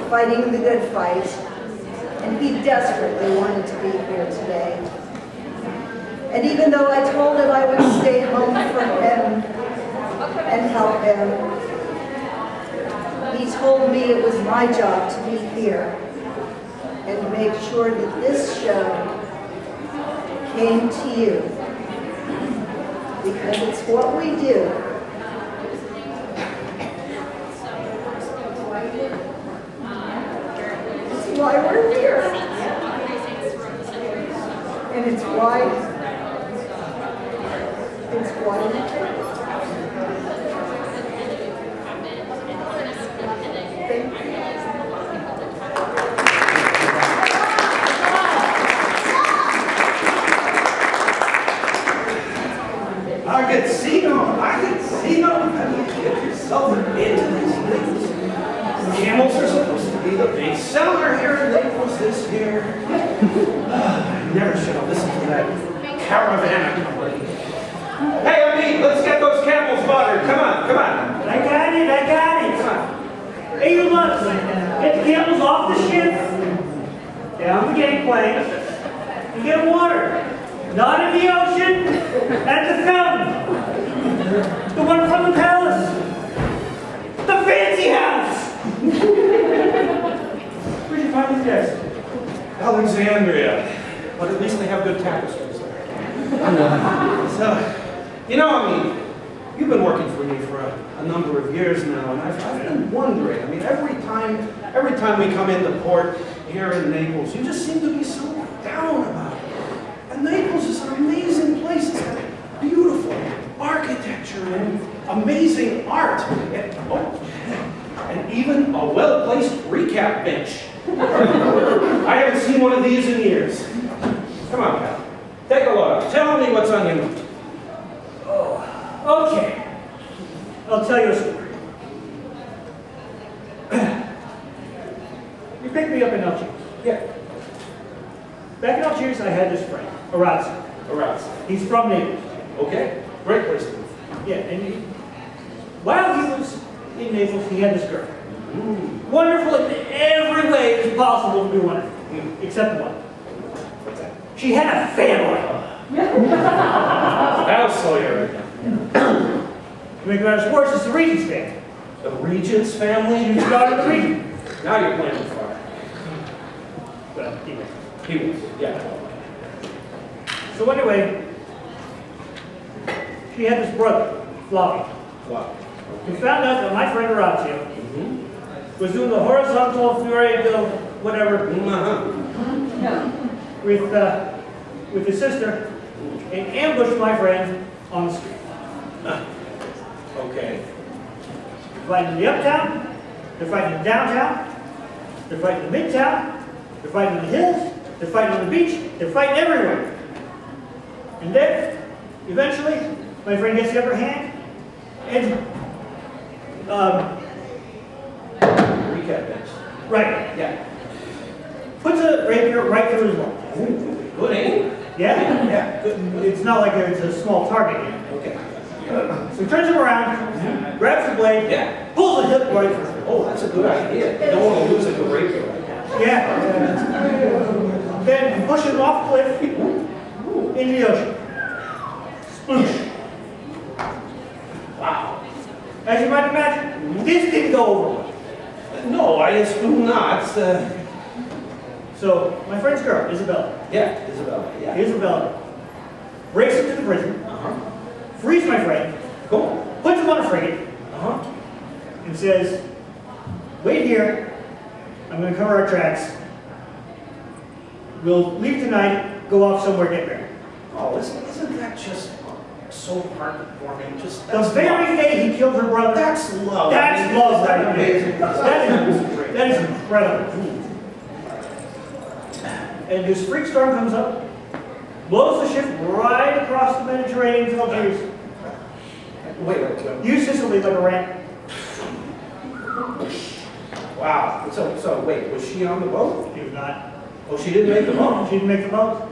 Fighting the good fight, and he desperately wanted to be here today. And even though I told him I would stay home for him and help him, he told me it was my job to be here and make sure that this show came to you, because it's what we do. Why we're here. And it's why we're here. Thank you. How do you get yourself into these things? Camels are supposed to be the big seller here in Naples this year. I never should have listened to that caravan company. Hey, Abby, let's get those camels watered. Come on. I got it. Come on. Hey, you look. Get the camels off the ship, down the gangplank, and get them watered. Not in the ocean, at the fountain. The one from the palace. The fancy house. Where'd you find these guys? Alexandria. But at least they have good tapestries there. So, you've been working for me for a number of years now, and I've been wondering, every time we come into port here in Naples, you just seem to be so down about it. And Naples is an amazing place. It's got beautiful architecture and amazing art. And even a well-placed recap bench. I haven't seen one of these in years. Come on, pal. Take a look. Tell me what's on your mind. Oh, okay. I'll tell you a story. You picked me up in Algiers. Yeah. Back in Algiers, I had this friend, Orazio. He's from Naples. Okay. Great place to live. Yeah, and while he was in Naples, he had this girl. Wonderful in every way it's possible to be wonderful, except one. What's that? She had a family. That'll slow you right down. To make matters worse, it's the Regent's family. The Regent's family? She was a daughter of the Regent. Now you're playing with fire. Well, anyway. He was, yeah. So anyway, she had this brother, Flaminio. Wow. We found out that my friend Orazio was doing the horizontal Fury build, whatever, with his sister, and ambushed my friend on the street. Okay. They're fighting in the uptown, they're fighting in downtown, they're fighting in midtown, they're fighting in the hills, they're fighting on the beach, they're fighting everywhere. And then, eventually, My friend gets the upper hand and, Recap bench. right, Yeah. puts a rapier right through his lung. Good aim. Yeah? Yeah. Good. It's not like it's a small target here. Okay. So he turns him around, grabs the blade, Yeah. pulls the hip right through. Oh, that's a good idea. You don't want to lose a good rapier like that. Yeah. Then push him off the cliff into the ocean. Sploosh. Wow. As you might imagine, this didn't go over. No, I assume not. So my friend's girl, Isabella, Isabella. Yeah. Isabella breaks into the prison, frees my friend, Cool. puts him on a frigate, and says, wait here, I'm going to cover our tracks. We'll leave tonight, go off somewhere, get married. Oh, isn't that just so heartwarming? Just The very day he killed her brother, That's love. that's love right there. Amazing. That is incredible. And this freak storm comes up, blows the ship right across the Mediterranean to Algiers. Wait. Use Sicily like a ramp. Wow. So wait, was she on the boat? She was not. Oh, she didn't make the boat. She didn't make the boat.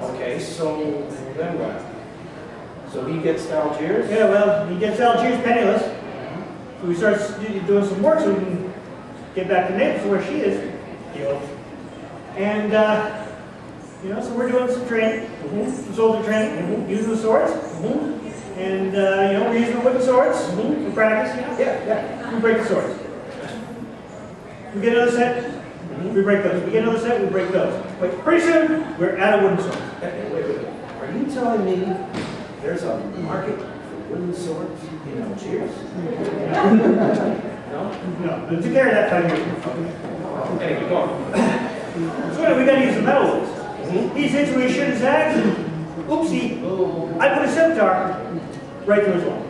Okay, so then what? So he gets to Algiers? Yeah, well, he gets Algiers penniless. So he starts doing some work so he can get back to Naples where she is. And, so we're doing some training, some soldier training, using the swords. And, we're using the wooden swords for practice, Yeah. We break the swords. We get another set, we break those. We get another set, we break those. But pretty soon, we're out of wooden swords. Wait. Are you telling me there's a market for wooden swords in Algiers? No? No, we took care of that 5 years ago. Okay, keep going. So anyway, we gotta use the metal ones. He's into his shit and zags, and oopsie, I put a scimitar right through his lung.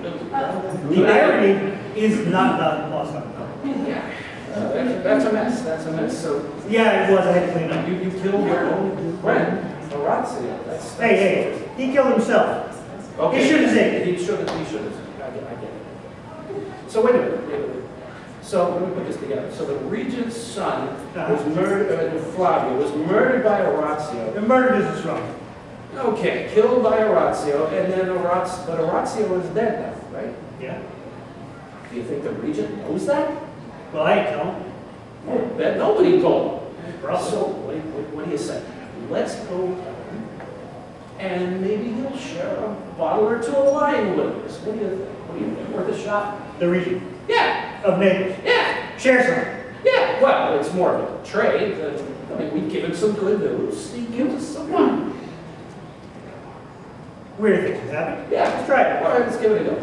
The irony is not lost on him. That's a mess. That's a mess. So Yeah, it was, I had to clean it up. you killed your own friend, Orazio. That's Hey, he killed himself. Okay. He should have said. He should have. I get it. So wait a minute. So let me put this together. So the regent's son was murdered, Flavio was murdered by Orazio. The murder business wrong. Okay, killed by Orazio, and then Orazio is dead now, right? Yeah. Do you think the regent knows that? Well, I ain't tell him. That nobody told him. Probably. So what do you say? Let's go home, and maybe he'll share a bottle or two of wine with us. What do you think? Worth a shot? The region Yeah. of Naples. Yeah. Share some. Yeah, well, it's more of a trade. We give him some good news. He gives us some wine. Weird things happen. Yeah, Let's try it. All right, let's give it a go.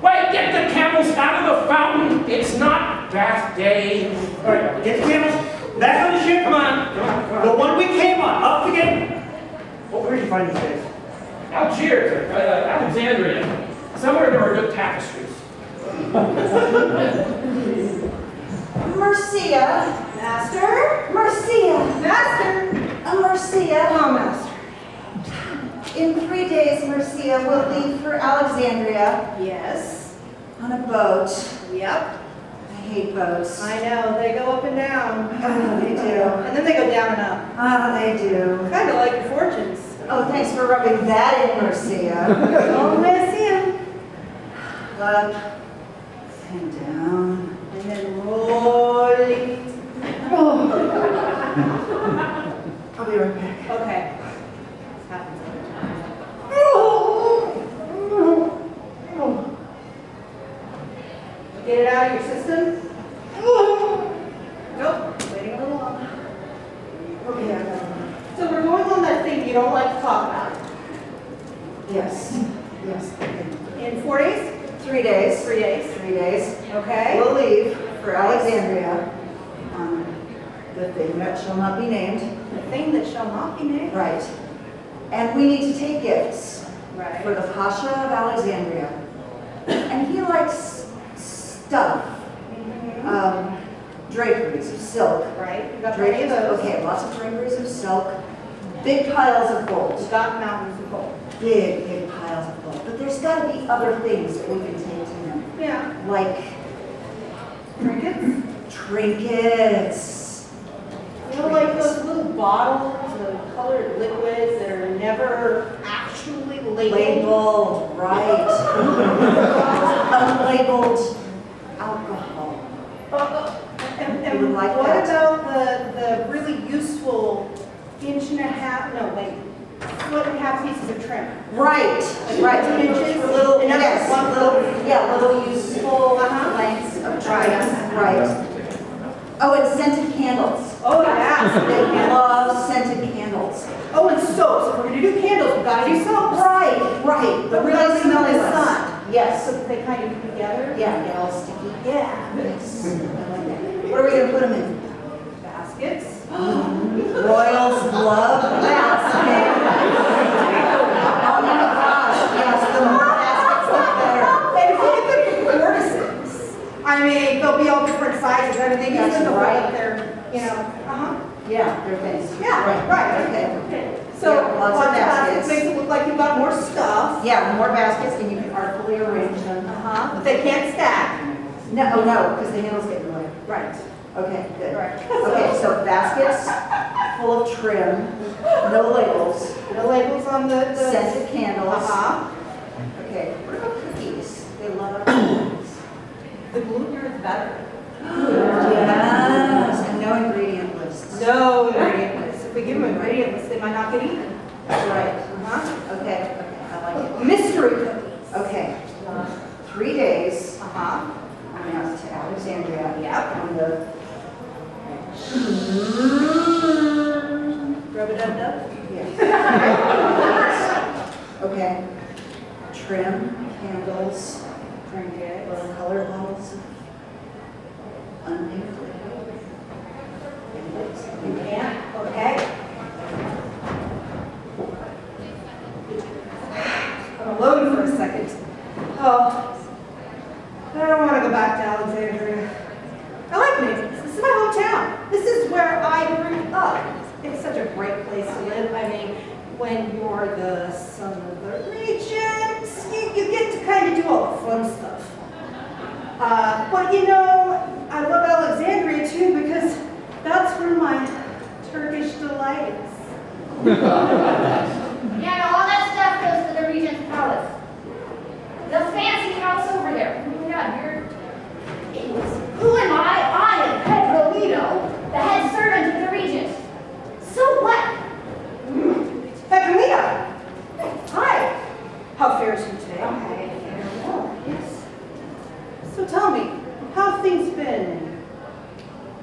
Wait, get the camels out of the fountain. It's not bath day. All right, get the camels back on the ship. Come on. The one we came on, up again. Where did you find these days? Algiers, Alexandria. Somewhere there were good tapestries. Mercia, master. Mercia, master. Mercia, master. In 3 days, Mercia will leave for Alexandria. Yes. On a boat. Yep. I hate boats. I know. They go up and down. Oh, they do. And then they go down and up. Oh, they do. Kind of like your fortunes. Oh, thanks for rubbing that in, Mercia. Don't miss him. Up and down. And then rolling. I'll be right back. Okay. This happens every time. Get it out of your system? Nope. Waiting a little longer. Okay, I'm done. So we're going on that thing you don't like to talk about. Yes. Yes. In 4 days? 3 days. 3 days. 3 days. Okay. We'll leave for Alexandria on the thing that shall not be named. The thing that shall not be named. Right. And we need to take gifts Right. for the Pasha of Alexandria. And he likes stuff, draperies of silk. Right. We got plenty of those. Okay, lots of draperies of silk. Big piles of gold. We got mountains of gold. Big piles got to be other things that we can take to him. Yeah. Like Trinkets? trinkets. You know, like those little bottles of colored liquids that are never actually labeled. Labeled, right. Unlabeled alcohol. And You would like what that? about the really useful inch and a half, no, wait, split and a half pieces of trim? Right, right. 2 inches? Little, And that's yes, one little useful lengths of trim, right. Oh, and scented candles. Oh, yeah. They love scented candles. Oh, and soaps. If we're gonna do candles, we gotta do soaps. Right. The really smelly the ones. sun. Yes. So that they kind of come together. Yeah, get all sticky. Yeah. Yes. I like that. What are we gonna put them in? Baskets. Royals love baskets. Oh my gosh, yes, the more baskets, the better. And if you get them from courtesans, I mean, they'll be all different sizes, everything. That's Even the right. way they're, you know, Yeah, they're fancy. Yeah, right. Okay. So Yeah, lots of baskets. makes it look like you've got more stuff. Yeah, more baskets and you can artfully arrange them. But they can't stack. No, oh no, because the handles get in the way. Right. Okay, good. Right. Okay, so baskets full of trim, no labels, No labels on the. scented candles. Okay, what about cookies? They love cookies. The gluten is better. Yes, and no ingredient lists. No ingredient list. If we give them ingredient list, they might not get eaten. Right. Okay, I like it. Mystery cookies. Okay, 3 days. Uh-huh. I'm out to Alexandria. Yep. On the. Rub-a-dub-dub. Yes. Okay. Trim, candles, Trinkets. little color balls, unpainted liquid. Yeah, okay. I'm alone for a second. Oh, I don't want to go back to Alexandria. I like Naples. This is my hometown. This is where I grew up. It's such a great place to live. I mean, when you're the son of the regent, you get to kind of do all the fun stuff. But you know, I love Alexandria too because that's where my Turkish delight is. Yeah, all that stuff goes to the Regent's Palace. The fancy house over there. Oh my God, who am I? I am Pedrolito, the head servant of the Regent. So what? Pedrolito! Hi! How fares you today? Okay, Yes. So tell me, how have things been in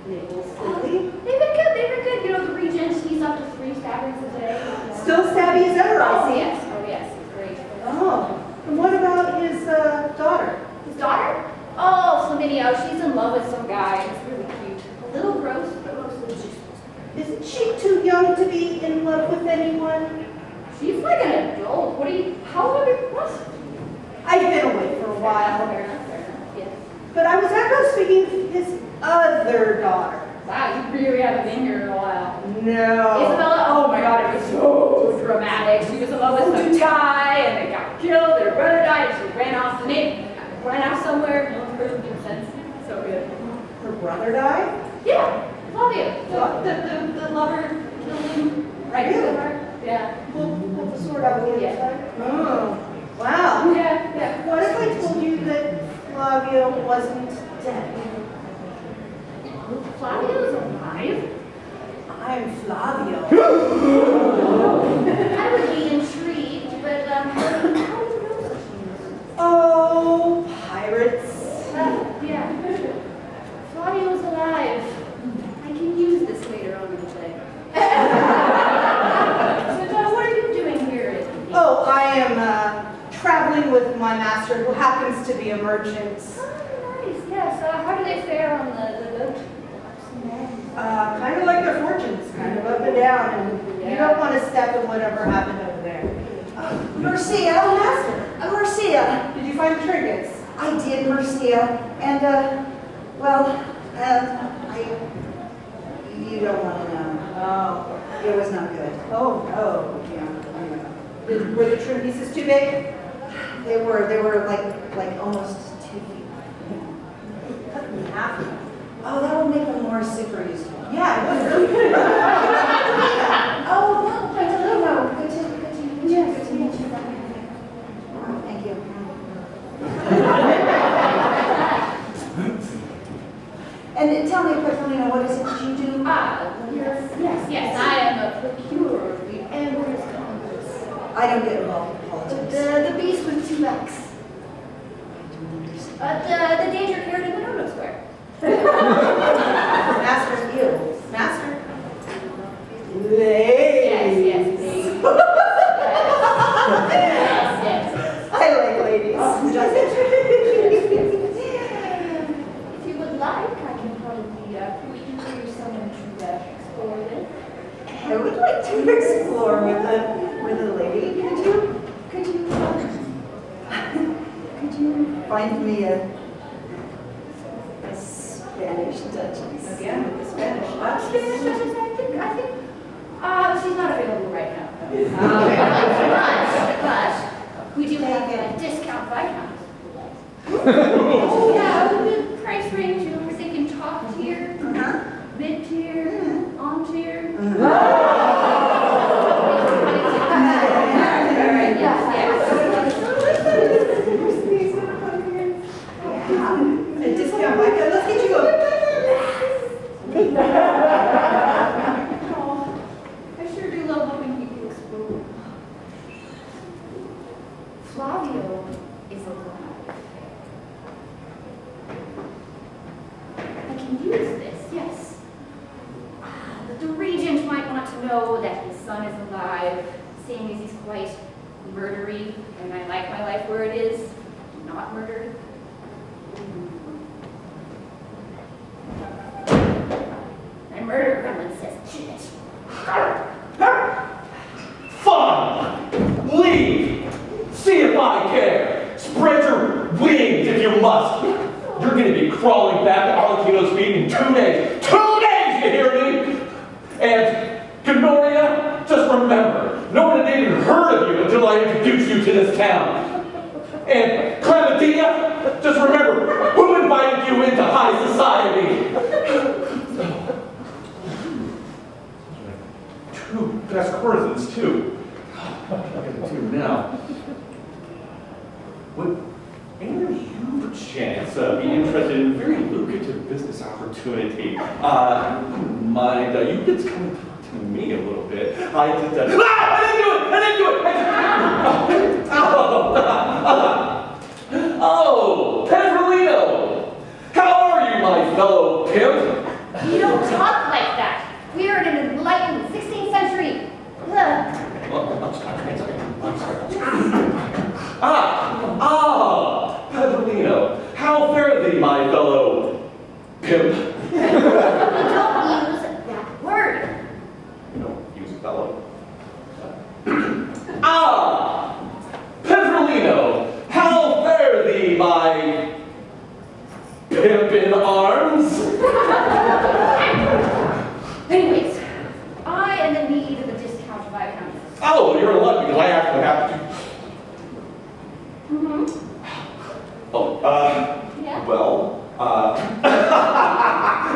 Naples lately? They've been good, they've been good. You know, the Regent, he's up to 3 stabbings a day. Still stabby as ever, I Oh, see. yes, he's great. Oh, and what about his daughter? His daughter? Oh, Flaminio, she's in love with some guy. It's really cute. A little gross, but mostly just. Isn't she too young to be in love with anyone? She's like an adult. How old are you? What? I've been away for a while, Fair enough, yeah. but I was echoing speaking of his other daughter. Wow, you really haven't been here in a while. No. Isabella, oh my God, it was so dramatic. She was in love with some guy, and they got killed, their brother died, and she ran off somewhere. No one person makes sense. So good. Her brother died? Yeah, Flavio, the lover killing, right? Really? Yeah. Pull the sword out with the Yeah. other side? Oh, wow. Yeah. What if I told you that Flavio wasn't dead? Flavio's alive? I'm Flavio. I would be intrigued, but how do you know such things? Oh, pirates. Yeah. Flavio's alive. I can use this later on in the day. So, what are you doing here? Oh, I am traveling with my master who happens to be a merchant. Oh, nice. Yes. How do they fare on the boat? Kind of like their fortunes, kind of up and down, and you don't want to step in whatever happened over there. Marcia, Marcia. Did you find the trinkets? I did, Marcia, and you don't want to know. Oh. It was not good. Oh, no. Yeah, I know. Were the trim pieces too big? They were like almost 2 feet. Cut them in half. Oh, that would make them more super useful. Yeah, it was really good. Oh, no, good to meet you. Thank you. And tell me, Flaminio, what is it that you do? Yes, I am a procurer of the Emperor's Congress. I don't get involved in politics. The beast with 2 X. The danger carried in the no-no square. Master's you. Master. Yes. I like ladies. If you would like, I can probably put you through someone to explore with. I would like to explore with a lady. Could you find me a Spanish Duchess? Again, with the Spanish. Spanish Duchess, I think. She's not available right now. But we do have a discount Viscount. Yeah, the price range, we're thinking top tier, mid-tier, on tier. A discount like that. Let's get you a. Oh, I sure do love helping people explore. Flavio is alive. I can use this, yes. But the regent might want to know that his son is alive, seeing as he's quite murdery, and I like my life where it is, not murdered. And murder gremlin says, shit. Fine! Leave! See if I care! Spread your wings if you must! You're gonna be crawling back to Arlecchino's feet in 2 days! 2 days, you hear me? And, Commedia, just remember, no one had even heard of you until I introduced you to this town. And, Commedia, just remember, who invited you into high society? 2 best courtesans, too. Look at the 2 now. Would any of you, perchance, be interested in a very lucrative business opportunity? Mind you kids come and talk to me a little bit. I didn't do it! Oh, Pedrolino! How are you, my fellow pimp? You don't talk like that. We are in an enlightened 16th century. Ugh. I'm sorry. Pedrolino, how fare thee, my fellow pimp? Don't use that word. You don't use fellow. Pedrolino, how fare thee, my pimp in arms? Anyways, I am in need of a discount of £5. Oh, you're in luck because I actually have to. Yeah? Well,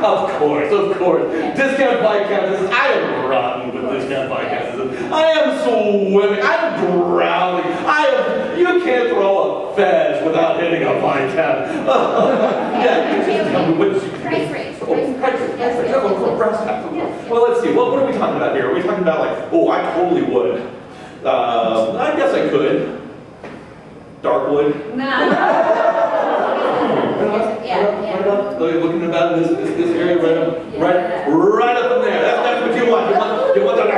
of course. Discount Viscountess, I am rotten with discount Viscountess. I am swimming, I am drowning. You can't throw a fez without hitting a Viscount. Yeah, you just tell me what you Price range. Price range. Oh, brass tacks. Well, let's see. What are we talking about here? Are we talking about like, oh, I totally would. I guess I could. Darkwood. Nah. Yeah. Looking about this area right up in there. That's what you want. You want that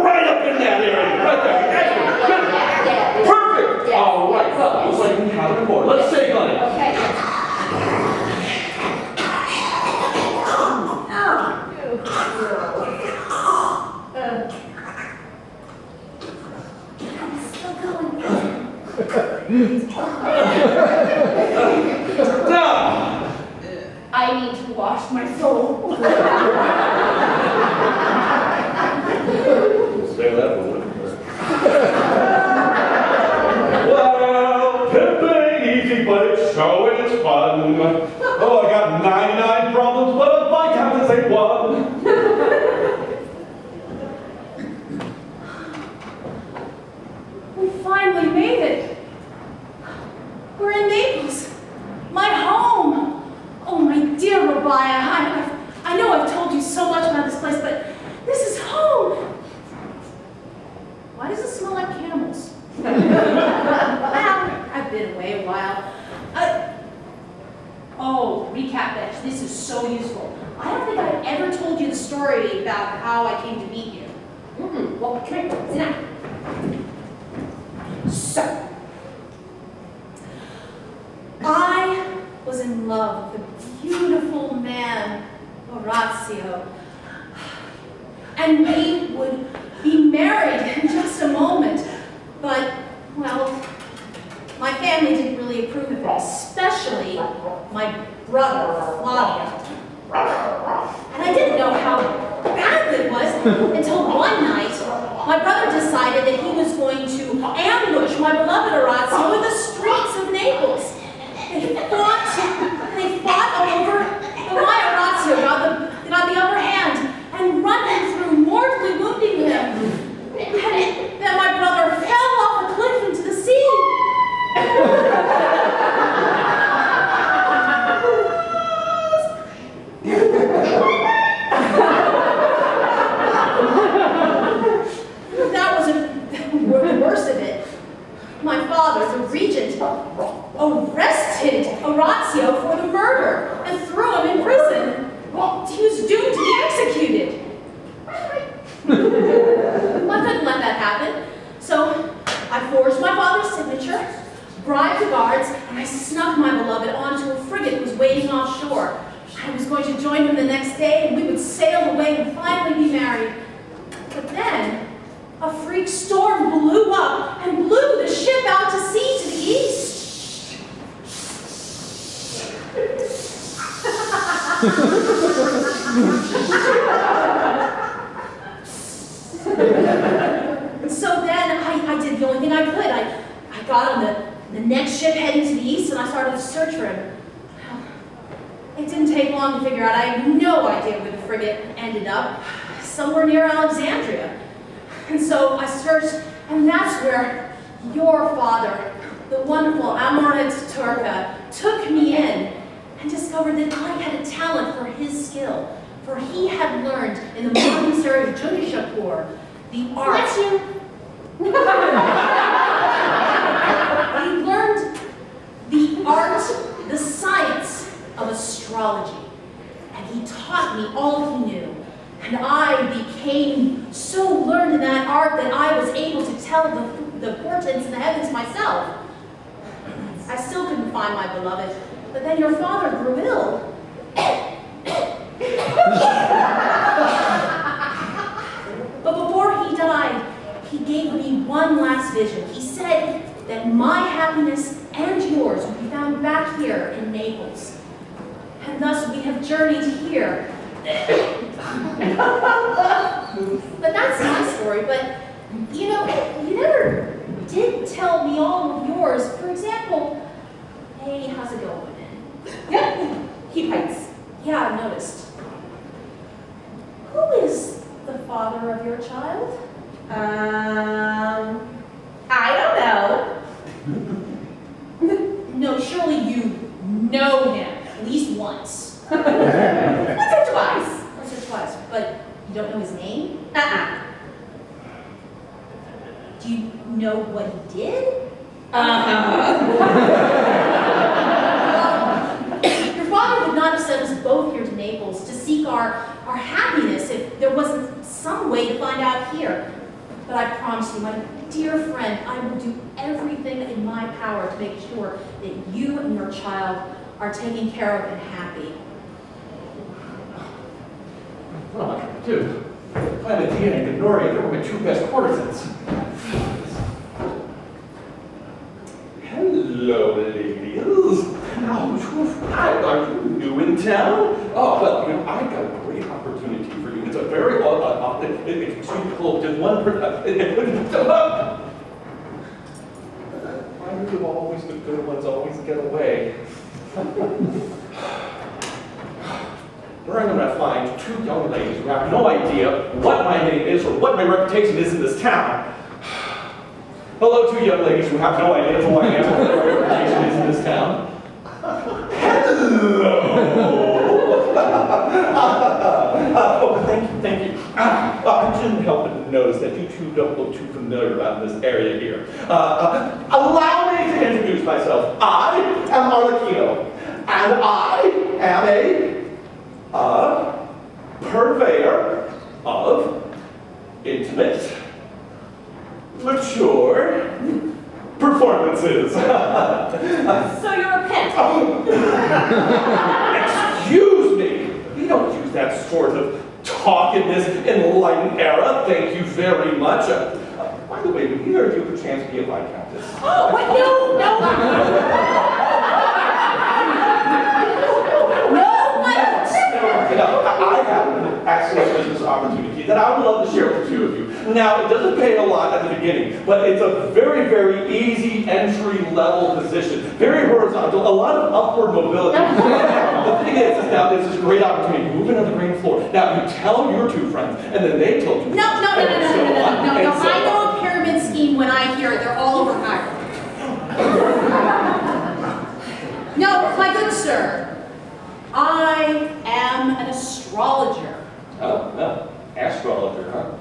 right up in that area. Right there. Perfect. All right. Looks like we have it more. Let's shake on it. Okay. Now, I need to wash my soul. say that, but what? Oh, come here, sit down. So, I was in love with a beautiful man, Orazio. And we would be married in just a moment. But, well, my family didn't really approve of it, especially my brother, Flavio. And I didn't know how bad it was until one night, my brother decided that he was going to ambush my beloved Orazio in the streets of Naples. They fought over, but my Orazio got the upper hand and run him through, mortally wounding him. And then my brother fell off a cliff into the sea. That wasn't the worst of it. My father, the regent, arrested Orazio for the murder and threw him in prison. He was doomed to be executed. I couldn't let that happen, so I forged my father's signature, bribed the guards, and I snuck my beloved onto a frigate that was waiting offshore. I was going to join him the next day, and we would sail away and finally be married. But then, a freak storm blew up and blew the ship out to sea to the east. So then I did the only thing I could. I got on the next ship heading to the east and I started to search for him. It didn't take long to figure out. I had no idea where the frigate ended up. Somewhere near Alexandria. And so I searched, and that's where your father, the wonderful Amoret Turca, took me in and discovered that I had a talent for his skill. For he had learned in the monastery of Jundishapur the art. Bless you. He learned the art, the science of astrology. And he taught me all he knew. And I became so learned in that art that I was able to tell the portents in the heavens myself. I still couldn't find my beloved, but then your father grew ill. But before he died, he gave me one last vision. He said that my happiness and yours would be found back here in Naples. And thus we have journeyed here. But that's my story, but you know, you never did tell me all of yours. For example, hey, how's it going? Yep, he bites. Yeah, I've noticed. Who is the father of your child? I don't know. No, surely you know him at least once. Once or twice. Once or twice, but you don't know his name? Do you know what he did? Your father would not have sent us both here to Naples to seek our happiness if there wasn't some way to find out here. But I promise you, my dear friend, I will do everything in my power to make sure that you and your child are taken care of and happy. What am I trying to do? Flaminio and Noria, they were my two best courtesans. Hello, ladies. Are you new in town? Oh, well, you know, I've got a great opportunity for you. It's a very it's just one person. Why do always the good ones always get away? Where I'm going to find two young ladies who have no idea what my name is or what my reputation is in this town. Hello, two young ladies who have no idea who I am or what my reputation is in this town. Hello! Oh, thank you. I couldn't help but notice that you two don't look too familiar around this area here. Allow me to introduce myself. I am Arlecchino, and I am a purveyor of intimate mature performances. So you're a pet? Excuse me! You don't use that sort of talk in this enlightened era. Thank you very much. By the way, would either of you perchance be a viscountess? Oh, wait, no! No, I have an excellent business opportunity that I would love to share with the two of you. Now, it doesn't pay a lot at the beginning, but it's a very, very easy entry-level position. Very horizontal, a lot of upward mobility. The thing is now there's this great opportunity. You move into the ground floor. Now, you tell your two friends, and then they tell you. No, I know a pyramid scheme when I hear it. They're all overhired. No, my good sir. I am an astrologer. Oh, no. Astrologer, huh?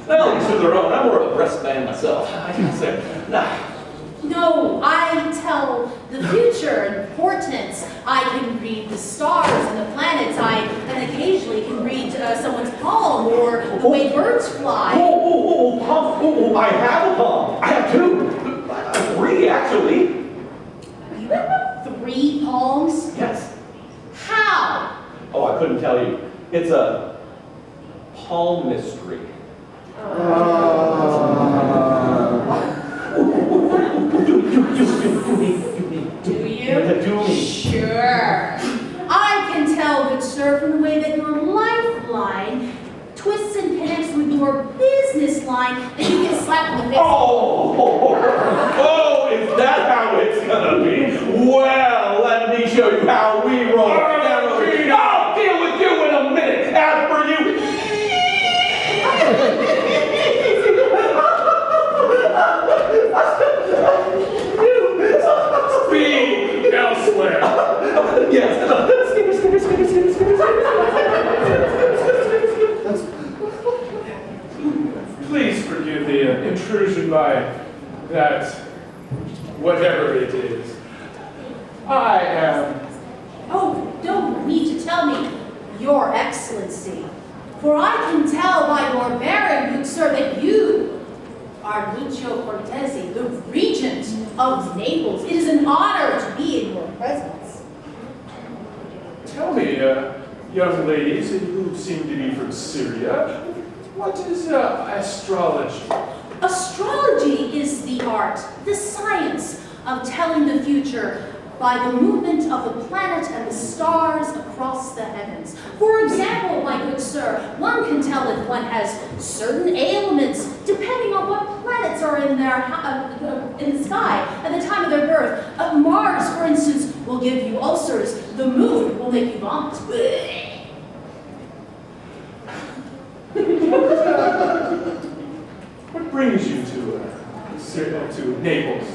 Well, each to their own. I'm more of a breast man myself. I can say, nah. No, I tell the future and portents. I can read the stars and the planets. And occasionally can read someone's palm or the way birds fly. Palm. I have a palm. I have two. Three, actually. You have 3 palms? Yes. How? Oh, I couldn't tell you. It's a palm mystery. Do you? Sure. I can tell, good sir, from the way that your lifeline twists and connects with your business line that you get slapped in the face. Oh, is that how it's gonna be? Well, let me show you how we roll. I'll deal with you in a minute. As for you. Speak elsewhere. Yes. Please forgive the intrusion by that, whatever it is. I am. Oh, don't need to tell me, Your Excellency. For I can tell by your bearing, good sir, that you are Lucio Cortesi, the regent of Naples. It is an honor to be in your presence. Tell me, young ladies who seem to be from Syria, what is astrology? Astrology is the art, the science of telling the future by the movement of the planet and the stars across the heavens. For example, my good sir, one can tell if one has certain ailments depending on what planets are in the sky at the time of their birth. Mars, for instance, will give you ulcers. The moon will make you vomit. What brings you to Naples?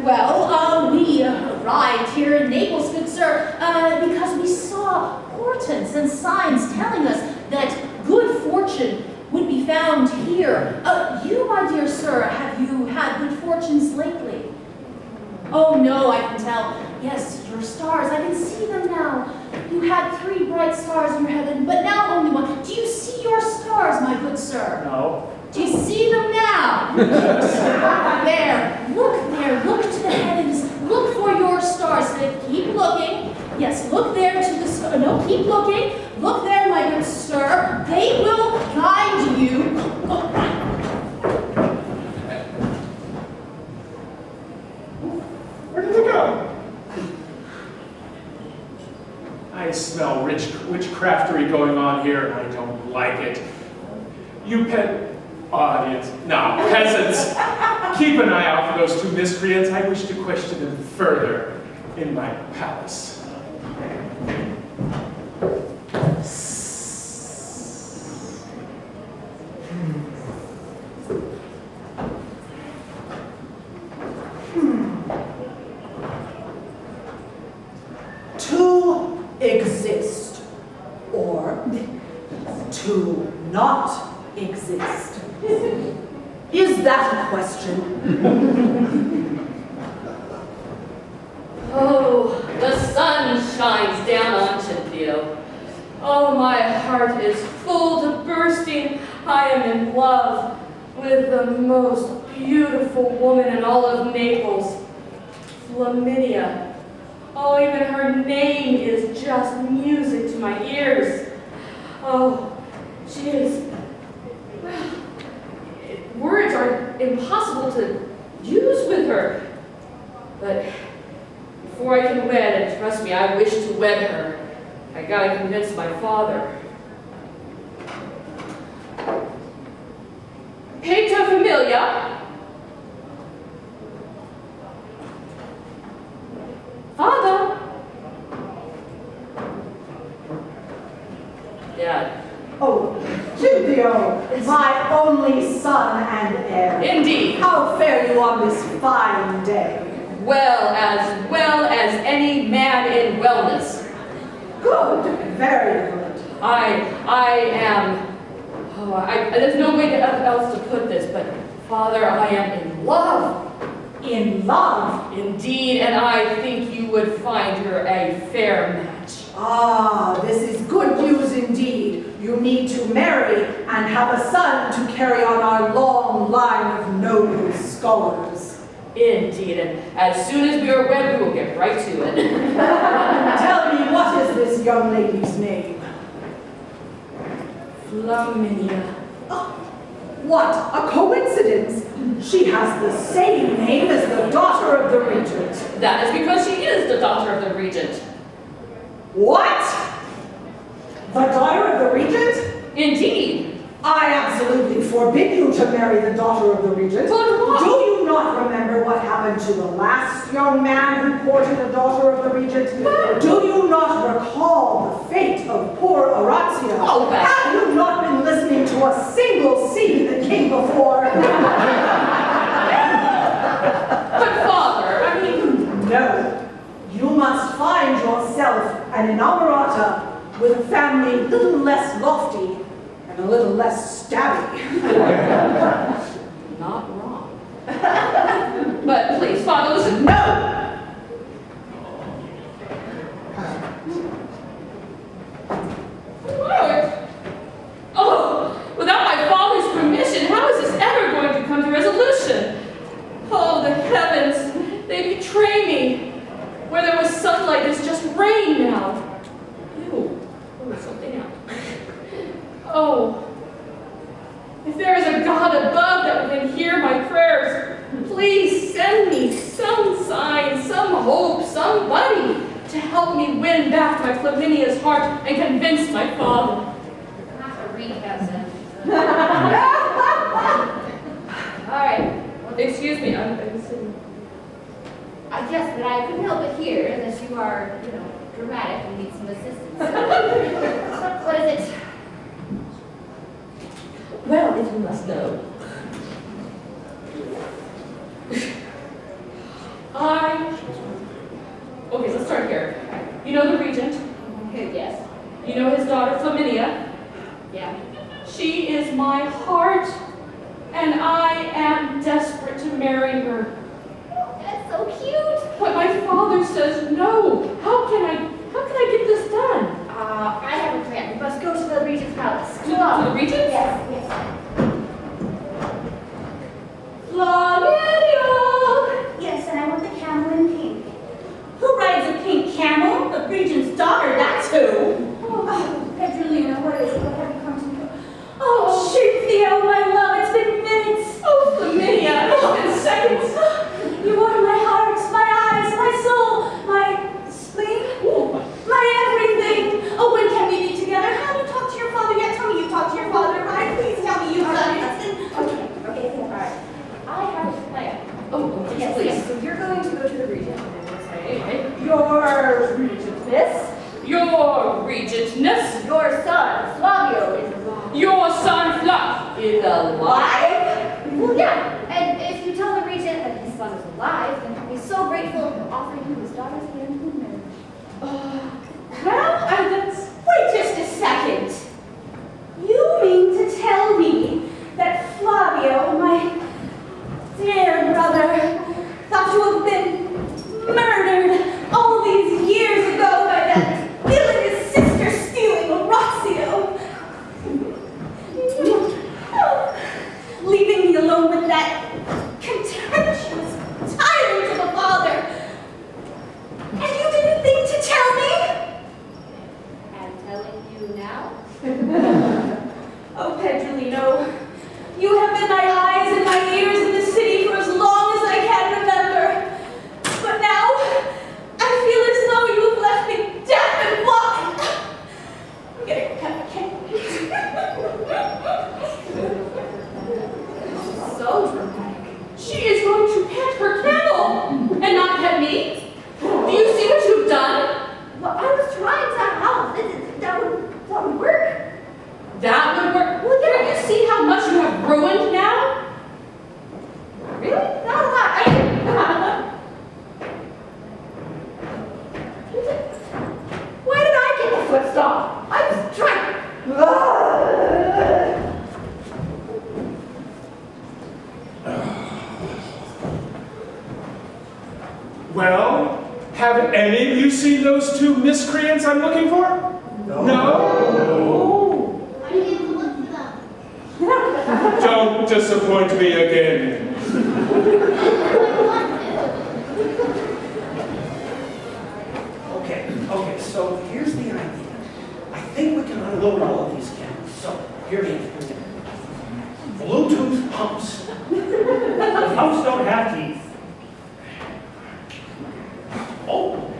Well, we arrived here in Naples, good sir, because we saw portents and signs telling us that good fortune would be found here. You, my dear sir, have you had good fortunes lately? Oh, no, I can tell. Yes, your stars, I can see them now. You had 3 bright stars in your heaven, but now only 1. Do you see your stars, my good sir? No. Do you see them now? There, look to the heavens, look for your stars. Keep looking. Yes, look there to the star. No, keep looking. Look there, my good sir. They will guide you. Where did they go? I smell witchcraftery going on here, and I don't like it. You peasants, keep an eye out for those 2 miscreants. I wish to question them further in my palace. To exist or to not exist. Is that a question? Oh, the sun shines down on Cynthia. Oh, my heart is full to bursting. I am in love. with the most beautiful woman in all of Naples, Flaminia. Oh, even her name is just music to my ears. Oh, she is, well, words are impossible to use with her. But before I can wed, and trust me, I wish to wed her, I gotta convince my father. Pater familia. Father. Dad. Oh, Giulio, my only son and heir. Indeed. How fare you on this fine day? Well as any man in wellness. Good, very good. I am, there's no way else to put this, but Father, I am in love. In love? Indeed, and I think you would find her a fair match. Ah, this is good news indeed. You need to marry and have a son to carry on our long line of noble scholars. Indeed, and as soon as we are wed, we will get right to it. Tell me, what is this young lady's name? Flaminia. Oh, what a coincidence! She has the same name as the daughter of the regent. That is because she is the daughter of the regent. What? The daughter of the regent? Indeed. I absolutely forbid you to marry the daughter of the regent. But why? Do you not remember what happened to the last young man who courted the daughter of the regent? Do you not recall the fate of poor Orazio? Oh, but... Have you not been listening to a single scene that came before? But Father, I mean... No. You must find yourself an inamorata with a family a little less lofty and a little less stabby. Not wrong. But please, Father, listen. No! Oh, without my father's permission, how is this ever going to come to resolution? Oh, the heavens, they betray me. Where there was sunlight, there's just rain now. Ew, there's something else. Oh, if there is a God above that can hear my prayers, please send me some sign, some hope, somebody to help me win back my Flaminia's heart and convince my father. Not a recap then. All right. Excuse me, I'm sitting. I guess that I couldn't help but hear that you are, dramatic and need some assistance. What is it? Well, if you must know. Okay, let's start here. You know the regent? Yes. You know his daughter, Flaminia? Yeah. She is my heart, and I am desperate to marry her. That's so cute. But my father says no. How can I get this done? I have a plan. We must go to the regent's palace. To the regent? Yes. Flaminio! Yes, and I want the camel in pink. Who rides a pink camel? The regent's daughter, that's who. Oh, Pedrolina, what is it? What have you come to do? Oh, shoot, Theo, my love, it's been minutes. Oh, Flaminia, it's been seconds. You are my heart, my eyes, my soul, my spleen, my everything. Oh, when can we be together? Have you talked to your father yet? Tell me you talked to your father, right? Please tell me you've done it. Okay, all right. I have a plan. Oh, Yes, please. yes. So you're going to go to the regent and then we'll say, Your regentness? Your regentness, your son, Flavio, is alive. your son Flav is alive. Well, yeah. And if you tell the regent that his son is alive, then he'll be so grateful he'll offer you his daughter's hand in marriage. Well, wait just a second. You mean to tell me that Flavio, my dear brother, thought to have been murdered all these years ago by that villainous sister stealing Orazio, leaving me alone with that contemptuous tyrant of a father. And you didn't think to tell me? I'm telling you now. Oh, Pedrolino, you have been my eyes and my ears in the city for as long as I can remember. But now, I feel as though you have left me deaf and blind. I'm getting kind of So dramatic. She is going to pet her camel and not pet me. Do you see what you've done? Well, I was trying to help. That would work. That would work. Well, don't you see how much you have ruined now? Really? Not a lot. Why did I get the foot stop? I was trying. Well, have any of you seen those two miscreants I'm looking for? No? I need to look for them. Don't disappoint me again. Okay, so here's the idea. I think we can unload all of these camels. So, here we go. Bluetooth pumps. The pumps don't have teeth. Oh,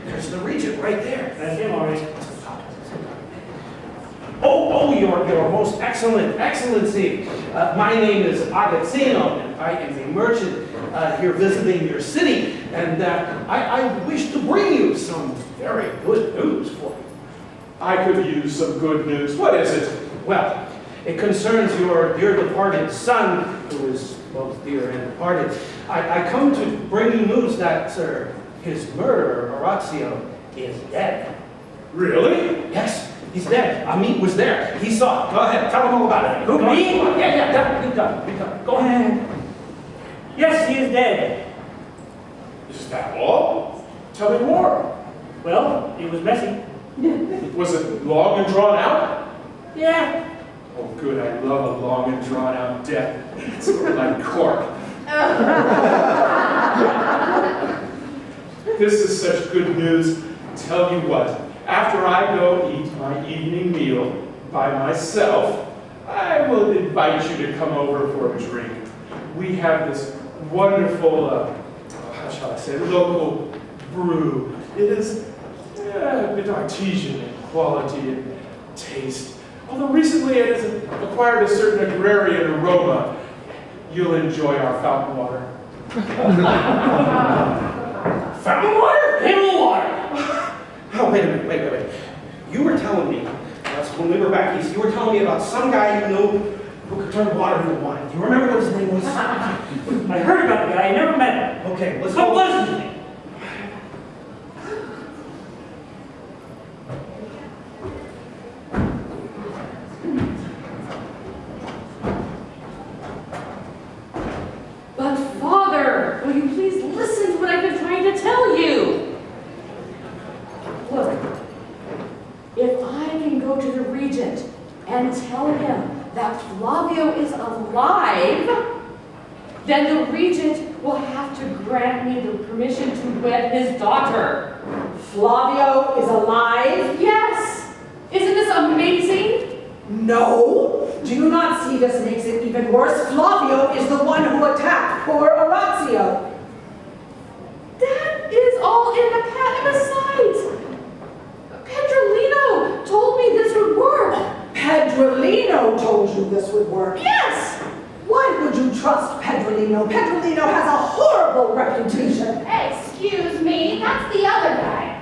there's the regent right there. That's him, all right. Oh, your most excellent excellency. My name is Agazzino, and I am a merchant here visiting your city, and I wish to bring you some very good news for you. I could use some good news. What is it? Well, it concerns your dear departed son, who is both dear and departed. I come to bring you news that, sir, his murderer, Orazio, is dead. Really? Yes, he's dead. Amit was there. He saw it. Go ahead, tell him all about it. Who, me? Yeah, you done. Go ahead. Yes, he is dead. Is that all? Tell me more. Well, it was messy. Was it long and drawn out? Yeah. Oh, good. I love a long and drawn out death. It's sort of like cork. This is such good news. Tell you what, after I go eat my evening meal by myself, I will invite you to come over for a drink. We have this wonderful, how shall I say, local brew. It is a bit artesian in quality and taste. Although recently it has acquired a certain agrarian aroma. You'll enjoy our fountain water. Fountain water? Table water. Oh, wait a minute. You were telling me, that's when we were back east, you were telling me about some guy you knew who could turn water into wine. Do you remember what his name was? I heard about the guy. I never met him. Okay, let's What go. was his name? But Father, will you please listen to what I've been trying to tell you? Look, if I can go to the regent and tell him that Flavio is alive, then the regent will have to grant me the permission to wed his daughter. Flavio is alive? Yes! Isn't this amazing? No. Do you not see this makes it even worse? Flavio is the one who attacked poor Orazio. That is all in the sight. Pedrolino told me this would work. Pedrolino told you this would work. Yes! Why would you trust Pedrolino? Pedrolino has a horrible reputation. Excuse me, that's the other guy.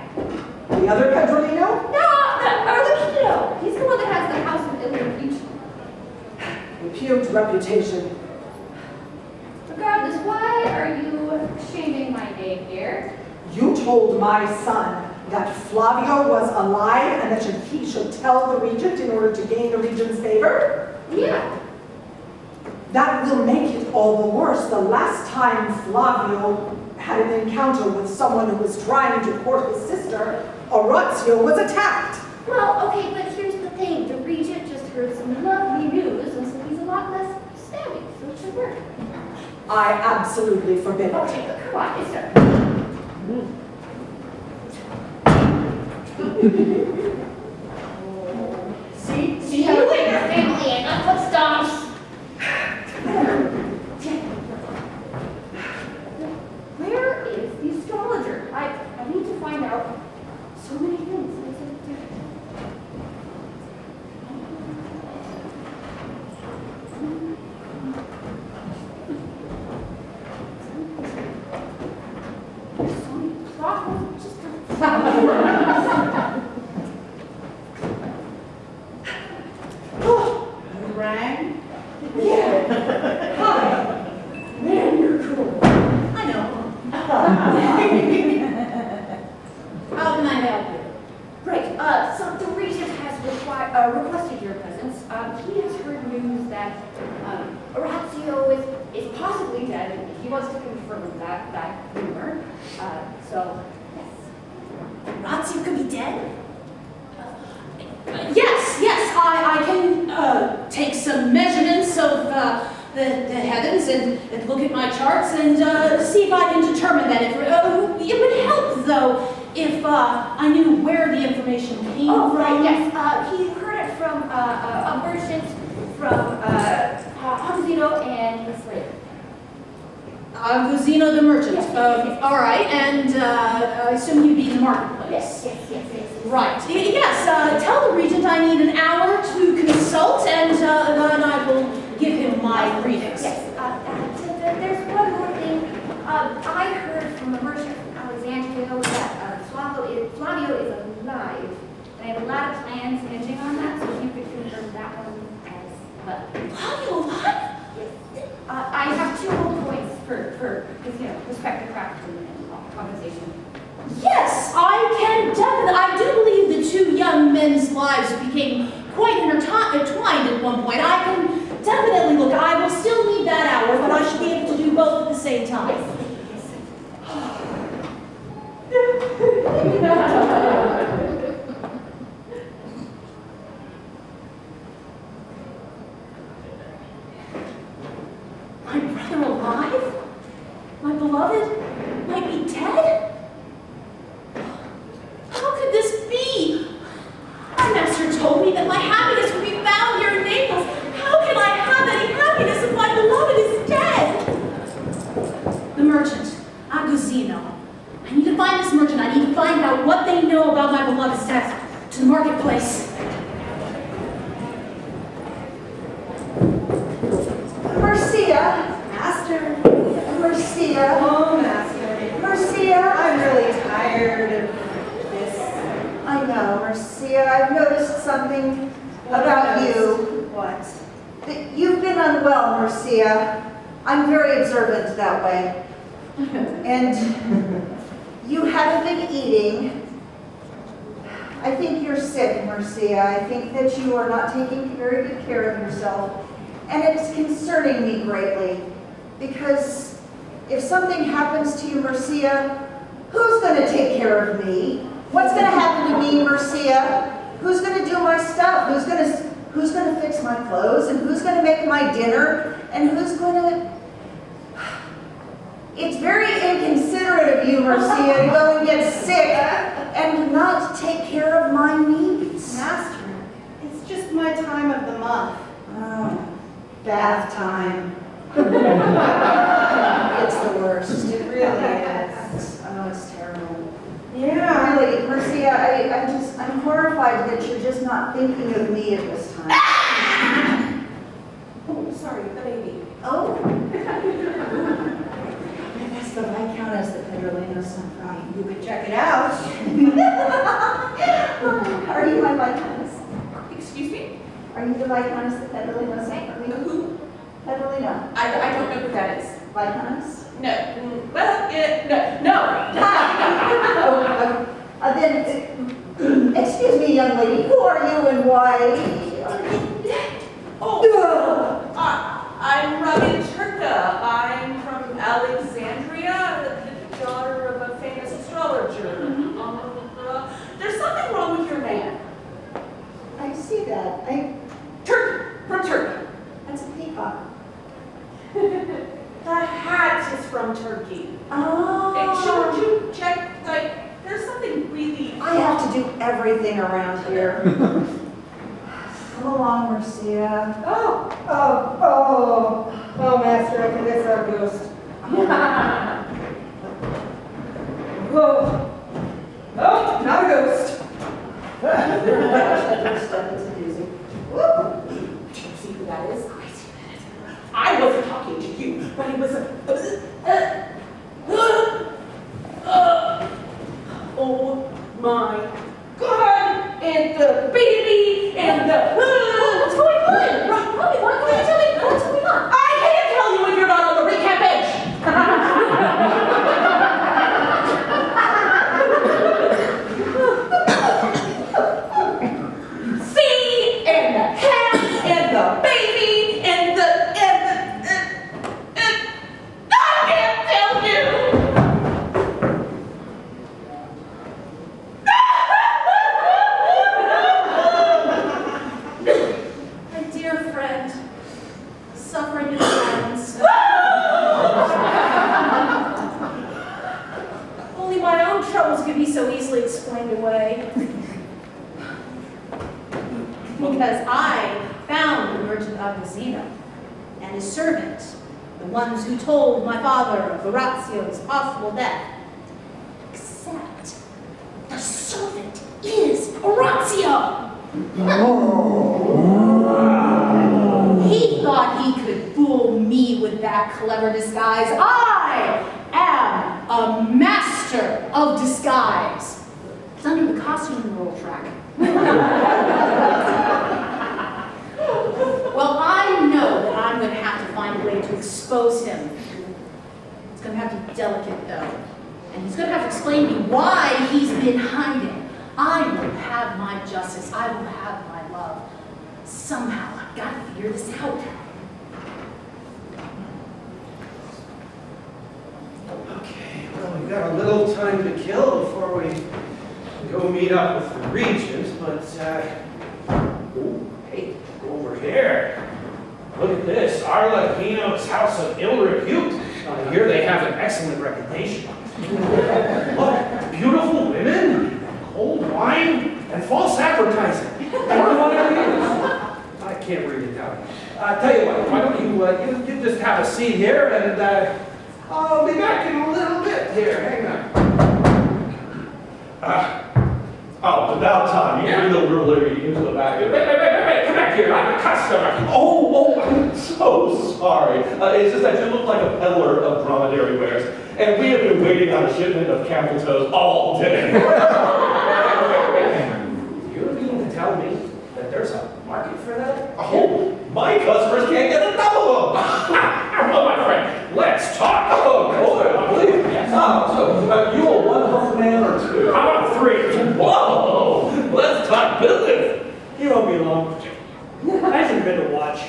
The other Pedrolino? No, Arlecchino. He's the one that has the house with ill repute. Repute, reputation. Regardless, why are you shaming my name here? You told my son that Flavio was alive and that he should tell the regent in order to gain the regent's favor? Yeah. That will make it all the worse. The last time Flavio had an encounter with someone who was trying to court his sister, Orazio was attacked. Well, okay, but here's the thing. The regent just heard some lovely news, and so he's a lot less savvy, so it should word. I absolutely forbid it. Okay, come on, mister. See how you and your family and not what stops. Where is the astrologer? I need to find out so many things. There's so many problems. You rang? Yeah. Hi. Man, you're cool. I know. How can I help you? Great. So the regent has requested your presence. He has heard news that Orazio is possibly dead, and he wants to confirm that rumor. So, yes. Orazio could be dead? Yes, I can take some measurements of the heavens and look at my charts and see if I can determine that. It would help, though, if I knew where the information came Oh, from. right, yes. He heard it from a merchant from Hamzino and Miss Slater. Guzino the merchant. Yes. All right, and I assume you'd be in the marketplace. Yes. Right. Yes, tell the regent I need an hour to consult, and then I will give him my readings. Yes. There's one more thing. I heard from a merchant from Alexandria that Flavio is alive. I have a lot of plans hinging on that, so if you could confirm that one as well. Flavio alive? Yes. I have 2 whole points for respect to craft and compensation. Yes, I can definitely. I do believe the 2 young men's lives became quite intertwined at one point. I can definitely look. I will still need that hour, but I should be able to do both at the same time. My brother alive? My beloved might be dead? How could this be? My master told me that my happiness would be found here in Naples. How can I have any happiness if my beloved is dead? The merchant, Aguzino. I need to find this merchant. I need to find out what they know about my beloved's death. To the marketplace. Marcia. Master. Marcia. Oh, Master. Marcia. I'm really tired of this. I know, Marcia. I've noticed something about you. What? That you've been unwell, Marcia. I'm very observant that way. And you haven't been eating. I think you're sick, Marcia. I think that you are not taking very good care of yourself. And it's concerning me greatly. Because if something happens to you, Marcia, who's going to take care of me? What's going to happen to me, Marcia? Who's going to do my stuff? Who's going to fix my clothes? And who's going to make my dinner? And who's going to... It's very inconsiderate of you, Marcia, to go and get sick and not take care of my needs. Master, it's just my time of the month. Oh, bath time. It's the worst. It really is. Oh, it's terrible. Yeah. Really, Marcia, I'm horrified that you're just not thinking of me at this time. Oh, sorry, the baby. Oh. That's the Viscountess that Pedrolino sent from. You could check it out. Are you my Viscountess? Excuse me? Are you the Viscountess that Pedrolino sent from me? Who? Pedrolino. I don't know who that is. Viscountess? No. Well, no. Then, excuse me, young lady, who are you and why? I'm Rabbi Turka. I'm from Alexandria, the daughter of a famous astrologer. There's something wrong with your man. I see that. Turkey, from Turkey. That's a peacock. The hat is from Turkey. Oh. Shouldn't you check, like, there's something really... I have to do everything around here. Come along, Marcia. Oh, Master, I think that's our ghost. Whoa. Oh, not a ghost. Step into doozy. Do you see who that is? I wasn't talking to you, but it was oh my God! And the baby and the What's going on? Robbie, why can't you tell me what's going on? I can't tell you if you're not on the recap page. See, and the cat and the baby and the I can't tell you. My dear friend, suffering in silence. Only my own troubles could be so easily explained away. Because I found the merchant of Messina and his servant, the ones who told my father of Orazio's possible death. Except the servant is Orazio! He thought he could fool me with that clever disguise. I am a master of disguise. It's under the costume roll track. Well, I know that I'm going to have to find a way to expose him. It's going to have to be delicate, though. And he's going to have to explain to me why he's been hiding. I will have my justice. I will have my love. Somehow, I've got to figure this out. Okay, well, we've got a little time to kill before we go meet up with the regent, but, ooh, hey, go over here. Look at this, Arlecchino's house of ill repute. I hear they have an excellent reputation. Look, beautiful women, cold wine, and false advertising. Everyone agrees. I can't read it down. Tell you what, why don't you just have a seat here, and I'll be back in a little bit. Here, hang on. Oh, about time. You bring the ruler into the back. Wait, come back here. I'm a customer. Oh, I'm so sorry. It's just that you look like a peddler of dromedary wares, and we have been waiting on a shipment of camel toes all day. You mean to tell me that there's a market for that? Oh, my customers can't get enough of them. Well, my friend, let's talk. Oh, boy, I believe it. Yes. So, you a one-hump man or two? How about 3? Whoa, let's talk business. You won't be long. I should have been to watch.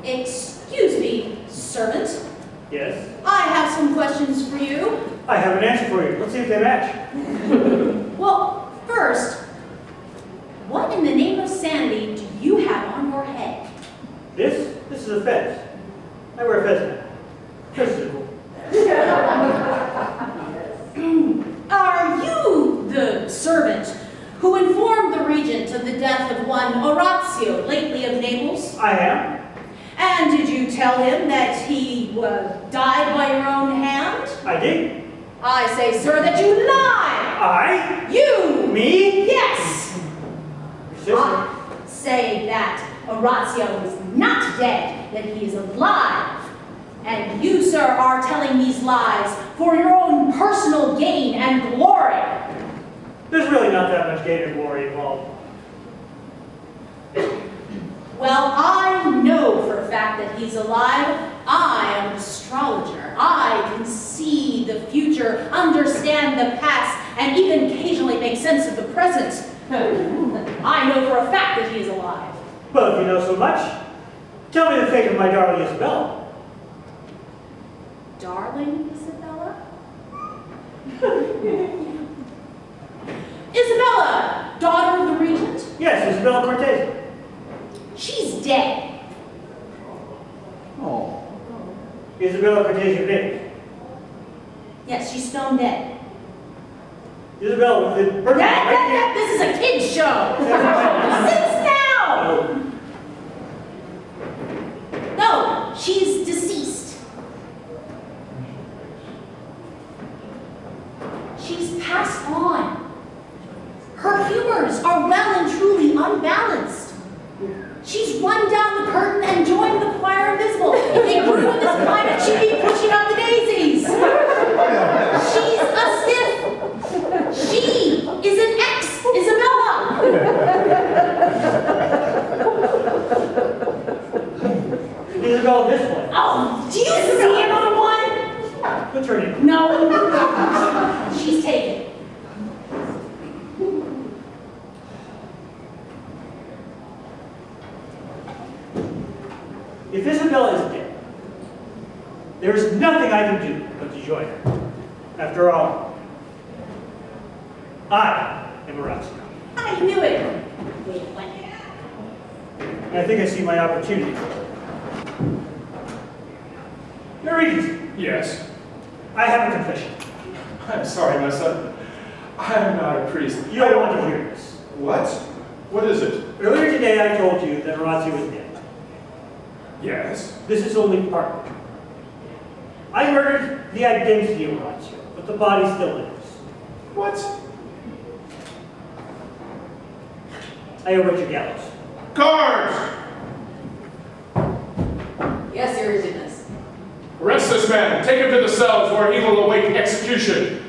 Excuse me, servant. Yes? I have some questions for you. I have an answer for you. Let's see if they match. Well, first, what in the name of sanity do you have on your head? This is a fez. I wear a fez now. This is cool. Are you the servant who informed the regent of the death of one Orazio, lately of Naples? I am. And did you tell him that he died by your own hand? I did. I say, sir, that you lie! I? You! Me? Yes! Sister. I say that Orazio is not dead, that he is alive. And you, sir, are telling these lies for your own personal gain and glory. There's really not that much gain or glory involved. Well, I know for a fact that he's alive. I am an astrologer. I can see the future, understand the past, and even occasionally make sense of the present. I know for a fact that he is alive. Well, if you know so much, tell me the fate of my darling Isabella. Darling Isabella? Isabella, daughter of the regent? Isabella Cortez. She's dead. Oh. Isabella Cortez, your name. Yes, she's stone dead. Isabella, the person right here. This is a kid's show. Sit down. No, she's deceased. She's passed on. Her humors are well and truly unbalanced. She's run down the curtain and joined the choir invisible. If they grew in this climate, she'd be pushing up the daisies. She's a stiff. She is an ex-Isabella. Isabella, this one. Oh, do you see another one? What's her name? No. She's taken. If Isabella is dead, there is nothing I can do but to join her. After all, I am Orazio. I knew it. Wait, what? And I think I see my opportunity. Your Regency, Yes. I have a confession. I'm sorry, my son. I'm not a priest. You don't want to hear this. What? What is it? Earlier today, I told you that Orazio was dead. Yes. This is only part of it. I murdered the identity of Orazio, but the body still lives. What? I await your gallows. Guards! Yes, Your Regency. Arrest this man. Take him to the cells where he will await execution.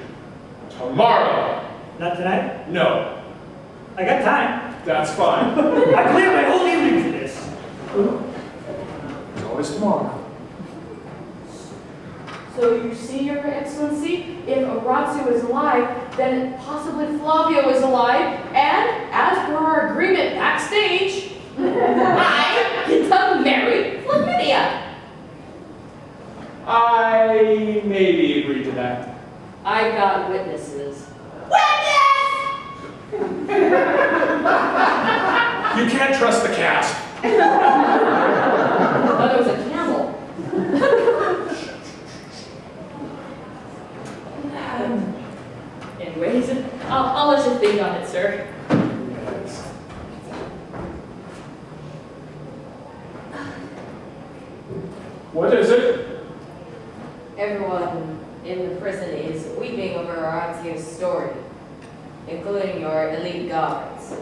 Tomorrow. Not tonight? No. I got time. That's fine. I cleared my whole evening for this. It's always tomorrow. So you see, Your Excellency, if Orazio is alive, then possibly Flavio is alive, and as per our agreement backstage, I get to marry Flaminia. I maybe agree to that. I've got witnesses. You can't trust the cast. Oh, there was a camel. Anyways, I'll let you think on it, sir. What is it? Everyone in the prison is weeping over Orazio's story, including your elite guards.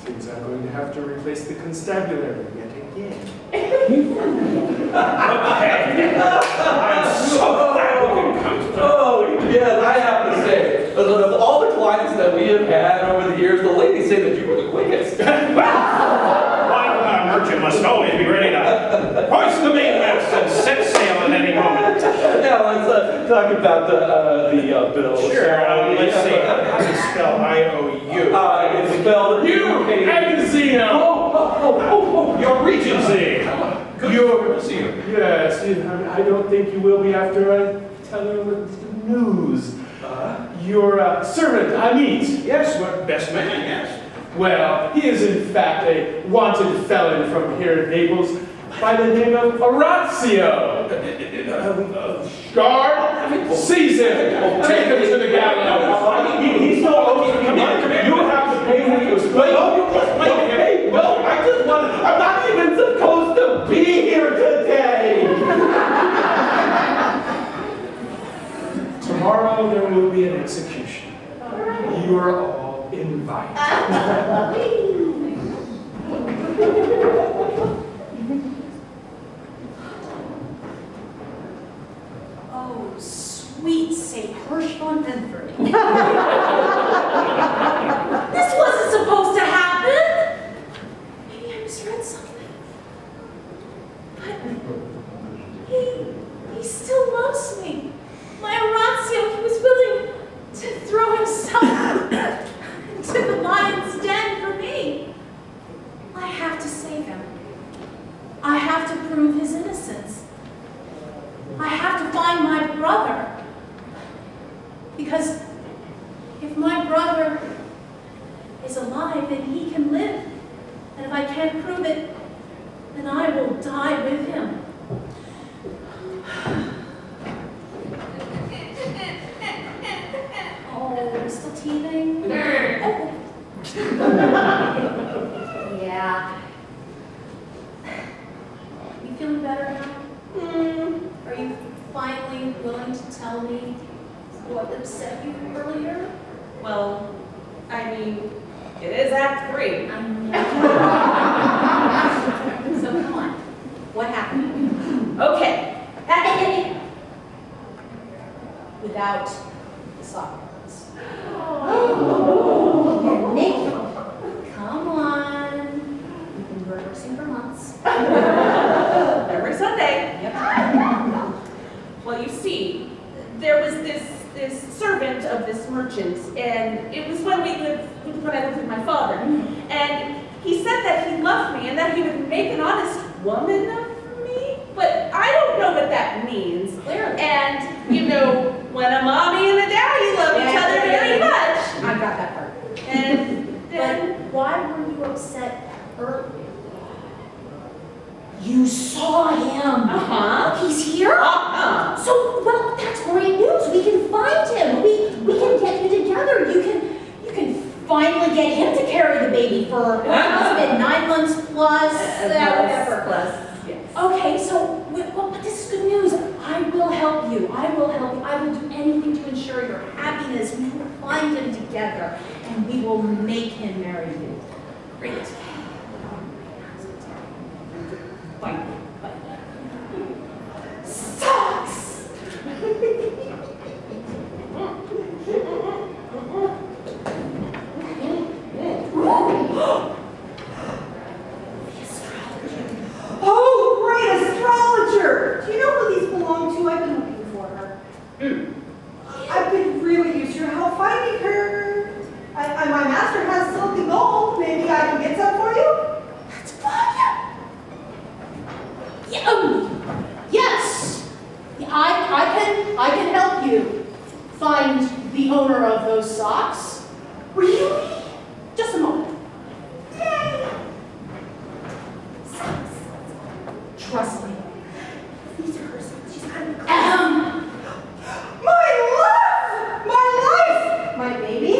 Seems I'm going to have to replace the constabulary yet again. I'm so glad we can come to that. Oh, yes, I have to say, that of all the clients that we have had over the years, the ladies say that you were the quickest. One merchant must always be ready to hoist the mainmast and set sail at any moment. Now, let's talk about the bill. Sure, let's see. How do you spell I-O-U? It's spelled You at casino! Your Regency. Your Yes, I don't think you will be after I tell you the news. Your servant, Amit. Yes, what best man, yes. Well, he is in fact a wanted felon from here in Naples by the name of Orazio. Guard, seize him. Take him to the gallows. He's so okay. Come on. You have to pay him to explain. Hey, no, I just want. I'm not even supposed to be here today. Tomorrow there will be an execution. You are all invited. Oh, sweet St. Hirschhorn Benford. This wasn't supposed to happen. Maybe I misread something. But he still loves me. My Orazio, he was willing to throw himself into the lion's den for me. alive, then he can live. And if I can't prove it, then I will die with him. Oh, you're still teething? Oh. Yeah. You feeling better now? Are you finally willing to tell me what upset you earlier? Well, I mean, it is Act 3. I know. So come on. What happened? Okay. Without the socks. Oh. Nick, come on. We've been rehearsing for months. Every Sunday. Yep. Well, you see, there was this servant of this merchant, and it was when I lived with my father. And he said that he loved me and that he would make an honest woman of me, but I don't know what that means. Clearly. And, you know, when a mommy and a daddy love each other very much. I got that part. And then... But why were you upset earlier? You saw him. Uh-huh. He's here? Uh-huh. So, well, that's great news. We can find him. We can get you together. You can finally get him to carry the baby for, what has it been, 9 months plus? Whatever. Plus, yes. Okay, so, well, but this is good news. I will help you. I will help you. I will do anything to ensure your happiness. We will find him together, and we will make him marry you. Great. Bye. Socks! Oh, great astrologer! Do you know who these belong to? I've been looking for her. I could really use your help finding her. My master has silk and gold. Maybe I can get some for you? That's fine. Yes. I can help you find the owner of those socks. Really? Just a moment. Yay! Trust me. These are her socks. She's got to be close. My love! My life! My baby?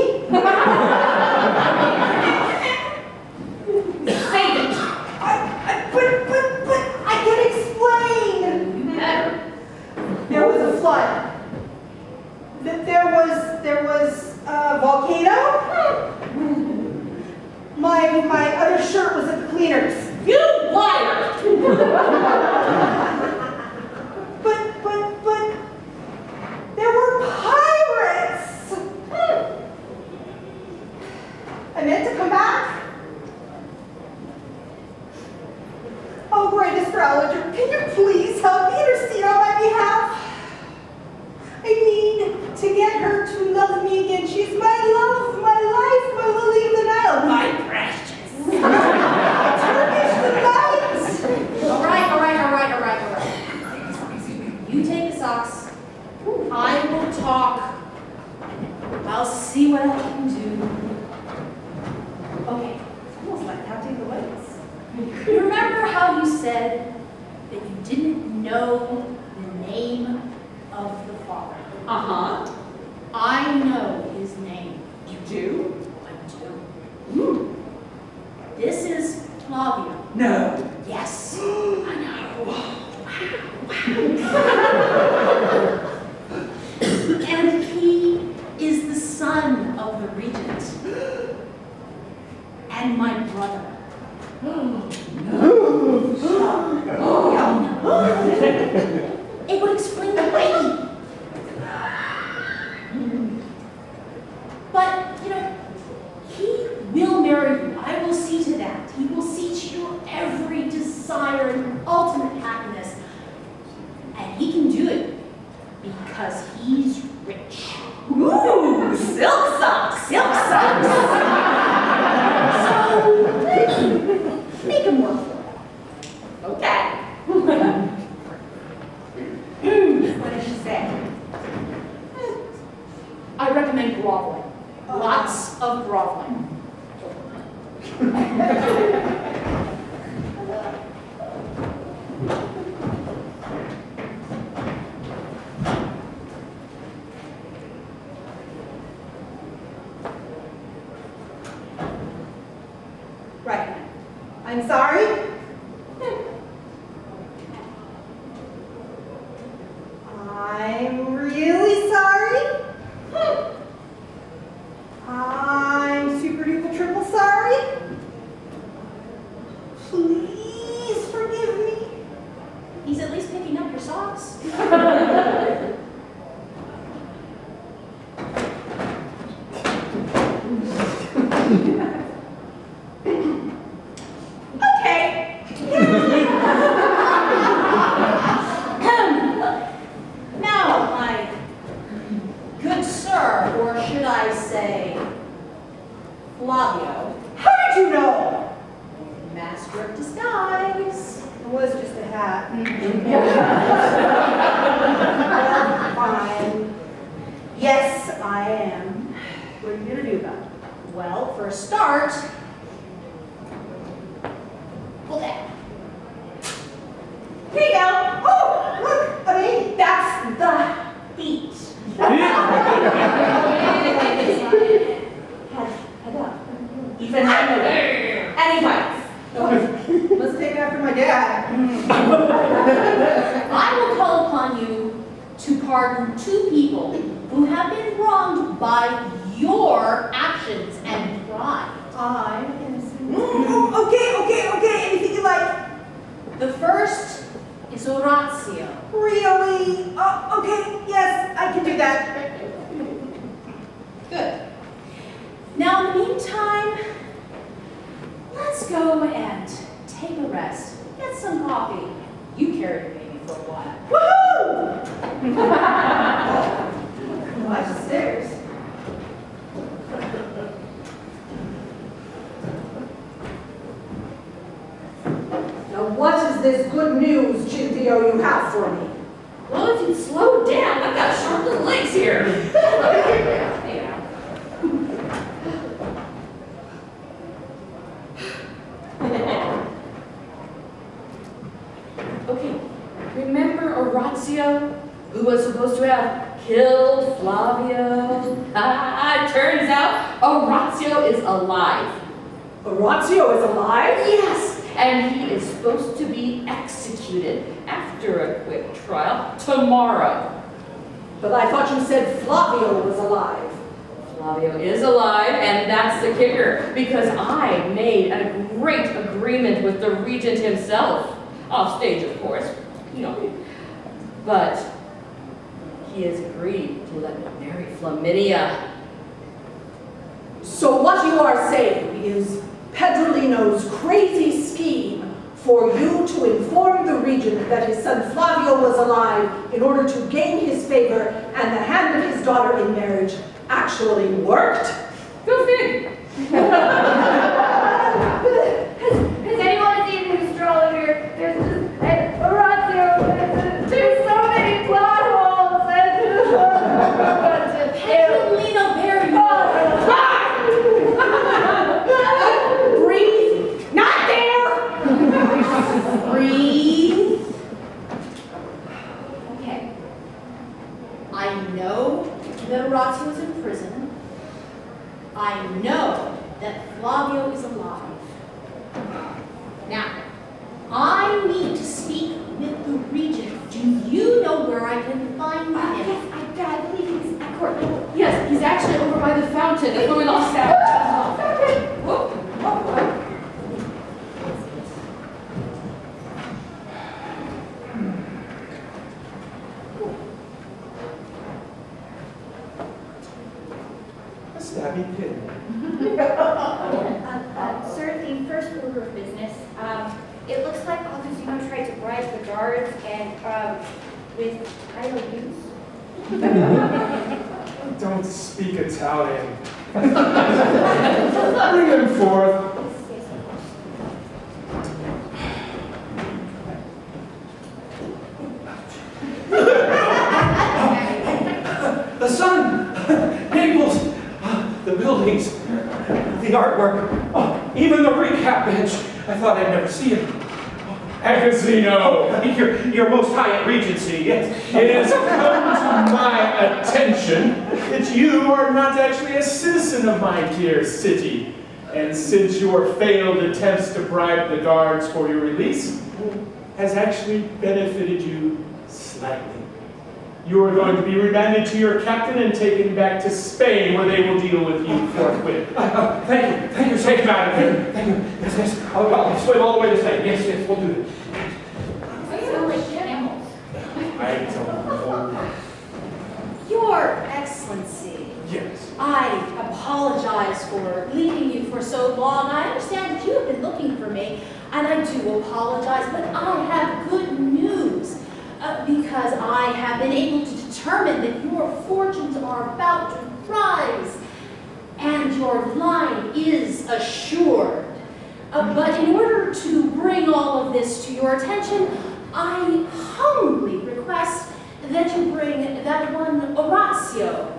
Save it. But I can explain. There was a flood. There was a volcano. My other shirt was at the cleaners. You liar! But there were pirates. I meant to come back. Oh, great astrologer, can you please help me intercede on my behalf? I need to get her to love me again. She's my love, my life, my lily of the Nile, my precious. Turkish delight. All right. You take the socks. I will talk. I'll see what I can do. Okay. Almost like counting the ways. You remember how you said that you didn't know the name of the father? Uh-huh. I know his name. You do? I do. This is Flavio. No. Yes. I know. And he is the son of the regent. And my brother. It would explain the way. But, you know, he will marry you. I will see to that. He will see to your every desire and ultimate happiness. And he can do it because he's rich. Ooh, silk socks. Silk socks. So, make him work for it. Okay. I'm sorry? I'm really sorry? I'm super duper triple sorry? Please forgive me. He's at least picking up your socks. Okay. Now, my good sir, or should I say, Flavio, How did you know? master of disguise. It was just a hat. Well, fine. Yes, I am. What are you gonna do about it? Well, for a start, pull that. Here you go. Oh, look, a baby. That's the feet. Head up. Even any bites. Let's take after my dad. I will call upon you to pardon 2 people who have been wronged by your actions and pride. I'm innocent. Okay. Anything you like. The first is Orazio. Really? Oh, okay. Yes, I can do that. Good. Now, in the meantime, let's go and take a rest. Get some coffee. You carried your baby for a while. Woohoo! Watch the stairs. Now what is this good news, Cinthio, you have for me? Well, if you'd slow down, I've got sharp little legs here. Okay, remember Orazio, who was supposed to have killed Flavio? It turns out Orazio is alive. Orazio is alive? Yes, and he is supposed to be executed after a quick trial tomorrow. But I thought you said Flavio was alive. Flavio is alive, and that's the kicker, because I made a great agreement with the regent himself. Off stage, of course, you know. But he has agreed to let me marry Flaminia. So what you are saying is Pedrolino's crazy scheme for you to inform the regent that his son Flavio was alive in order to gain his favor and the hand of his daughter in marriage actually worked? Go fig. Has anyone seen the astrologer? There's just Orazio. There's so many plot holes. Pedrolino, there you are. Breathe! Not there! Breathe. Okay. I know that Orazio is in prison. I know that Flavio is alive. Now, I need to speak with the regent. Do you know where I can find him? I believe he's at court. Yes, he's actually over by the fountain. That's where we lost out. Whoa. A stabby pin. Sir, the first order of business. It looks like Altuzino tried to bribe the guards and with IOUs. Don't speak Italian. Bring him forth. The sun, Naples, the buildings, the artwork, even the recap bench. I thought I'd never see it. Agazino, Your most high regency, yes. it has come to my attention that you are not actually a citizen of my dear city. And since your failed attempts to bribe the guards for your release has actually benefited you slightly. You are going to be remanded to your captain and taken back to Spain, where they will deal with you forthwith. Thank you, sir. Take him out of here. Thank you. Yes. I'll swim all the way to Spain. Yes, we'll do it. They sound like camels. I don't know. Your Excellency, Yes. I apologize for leaving you for so long. I understand that you have been looking for me, and I do apologize, but I have good news. Because I have been able to determine that your fortunes are about to rise, and your line is assured. But in order to bring all of this to your attention, I humbly request that you bring that one Orazio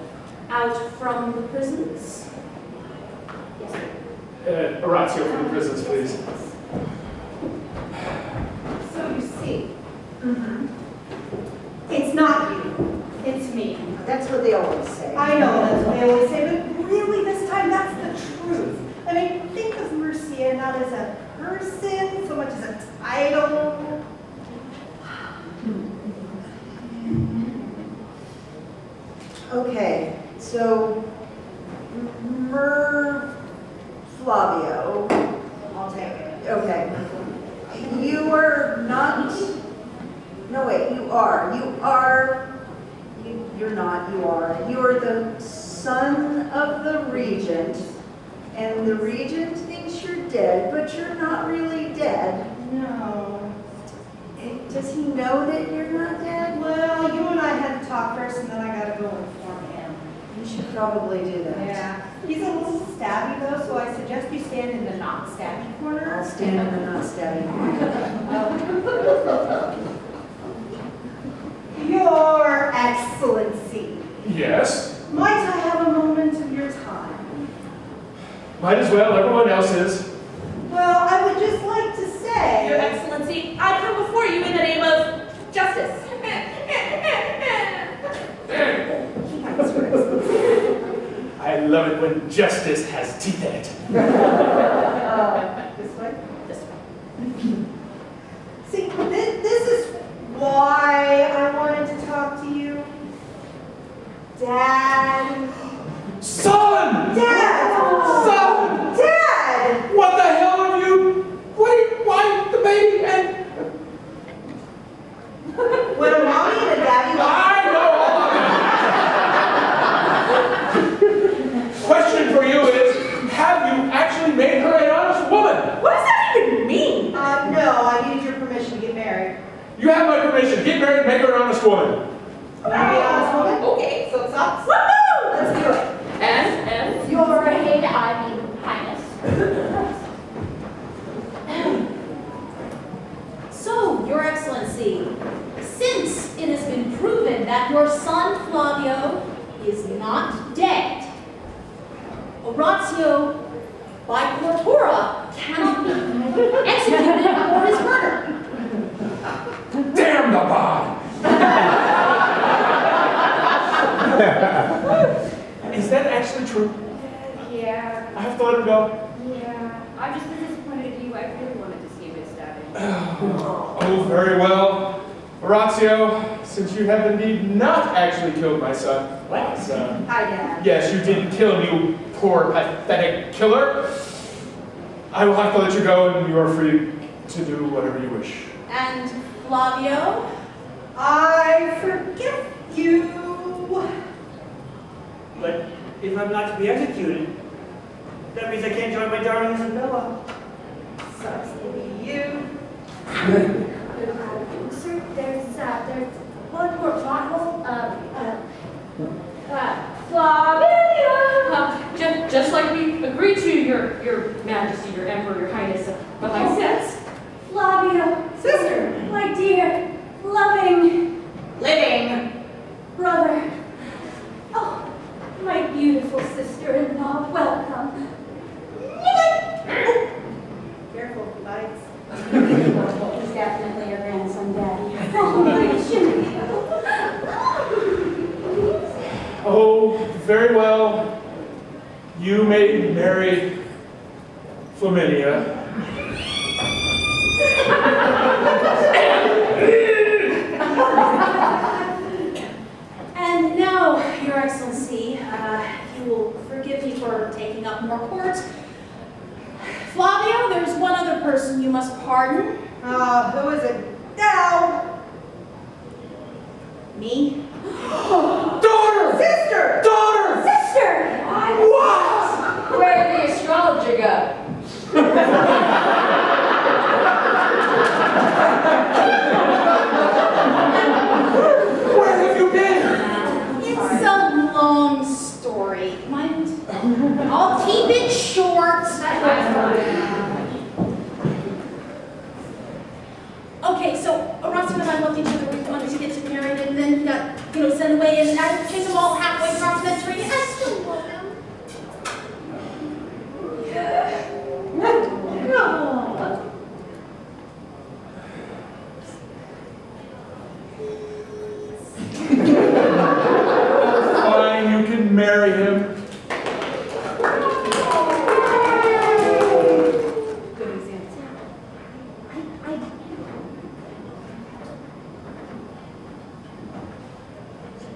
out from the prisons. Yes. Orazio from the prisons, please. So you see, it's not you, it's me. That's what they always say. I know that's what they always say, but really this time that's the truth. I mean, think of Mercia not as a person, so much as a title. Okay, so Flavio. I'll take it. Okay. You are not. No, wait, you are. You're not, you are. You are the son of the regent, and the regent thinks you're dead, but you're not really dead. No. Does he know that you're not dead? Well, you and I had to talk first, and then I gotta go inform him. You should probably do that. Yeah. He's a little stabby though, so I suggest you stand in the not stabby corner. I'll stand in the not stabbing corner. Your Excellency, Yes. might I have a moment of your time? Might as well, everyone else is. Well, I would just like to say... Your Excellency, I come before you in the name of justice. I love it when justice has teeth in it. This way? This way. See, this is why I wanted to talk to you. Dad. Son! Dad! Son! Dad! What the hell are you? Why the baby and... When a mommy and a daddy... I know all of it! Question for you is, have you actually made her an honest woman? What does that even mean? No, I need your permission to get married. You have my permission. Get married and make her an honest woman. Can I be an honest woman? Okay. So it's us? Woohoo! Let's do it. And? Your Highness. So, Your Excellency, since it has been proven that your son Flavio is not dead, Orazio by corpora cannot be executed for his murder. Damn the bod! Is that actually true? Yeah. I have to let him go. Yeah. I'm just as disappointed in you. I really wanted to see a good stabbing. Oh, very well. Orazio, since you have indeed not actually killed my son. Hi, Dad. Yes, you didn't kill him, you poor, pathetic killer. I will have to let you go, and you are free to do whatever you wish. And Flavio? I forgive you. But if I'm not to be executed, that means I can't join my darling Isabella. Sucks to be you. Sir, there's one more pothole. Flaminio! Just like we agreed to, your Majesty, your Emperor, your Highness, but I sense. Flavio, Sister. my dear, loving, Living. brother. Oh, my beautiful sister-in-law, welcome. Careful, he bites. He's definitely your grandson, Daddy. Oh, my Jimmy. Oh, very well. You may marry Flaminia. And now, Your Excellency, you will forgive me for taking up more court. Flavio, there's one other person you must pardon. Who is it now? Me? Daughter! Sister! Daughter! Sister! What? Where did the astrologer go? Where have you been? It's a long story. Mind? I'll keep it short. Okay, so Horacio and I loved each other. We wanted to get married, and then he got, sent away, and I chased him all halfway across the Mediterranean. I still love him. No. Fine, you can marry him. Good example.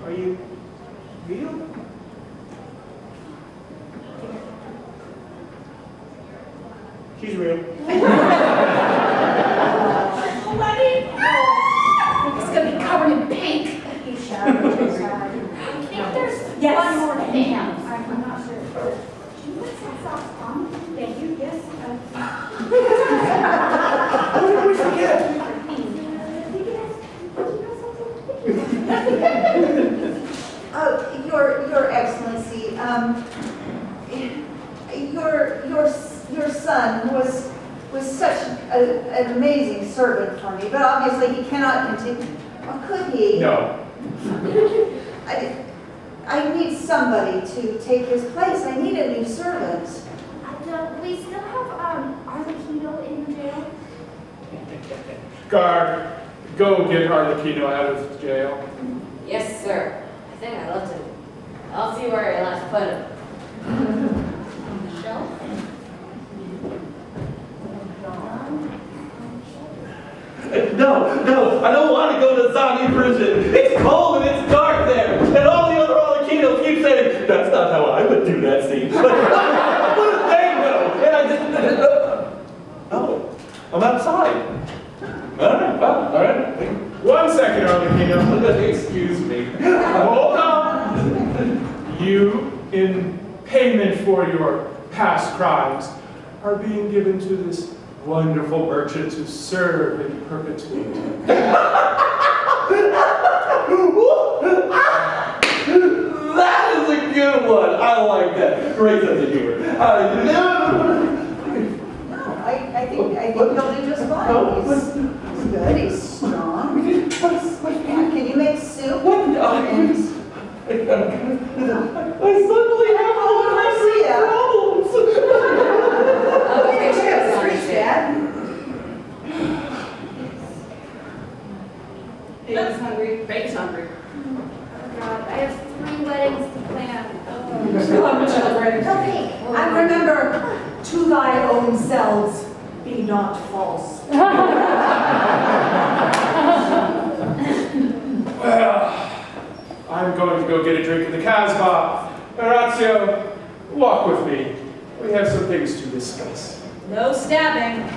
Are you real? She's real. It's gonna be covered in pink. I think there's Yes. one more thing. I'm not sure. Do you want some socks on? Thank you. Yes. What did we forget? Your Excellency, your son was such an amazing servant for me, but obviously he cannot continue. Or could he? No. I need somebody to take his place. I need a new servant. We still have Arlecchino in the jail. Guard, go get Arlecchino out of jail. Yes, sir. I think I left him. I'll see where I last put him. Shelf? No, I don't want to go to Zani prison. It's cold and it's dark there. And all the other Arlecchinos keep saying, that's not how I would do that scene. But what do they know? And I just, oh, I'm outside. All right, well, all right. 1 second, Arlecchino. Excuse me. Hold on. You, in payment for your past crimes, are being given to this wonderful merchant to serve in perpetuity. That is a good one. I like that. Great sense of humor. I think he'll do just fine. He's good. He's strong. Can you make soup? I suddenly have all of my problems. Okay, sure. Dad. Baby's hungry. Baby's hungry. Oh God, I have 3 weddings to plan. Still have children. Okay. And remember, to thy own selves, be not false. Well, I'm going to go get a drink in the Casbah. Horatio, walk with me. We have some things to discuss. No stabbing.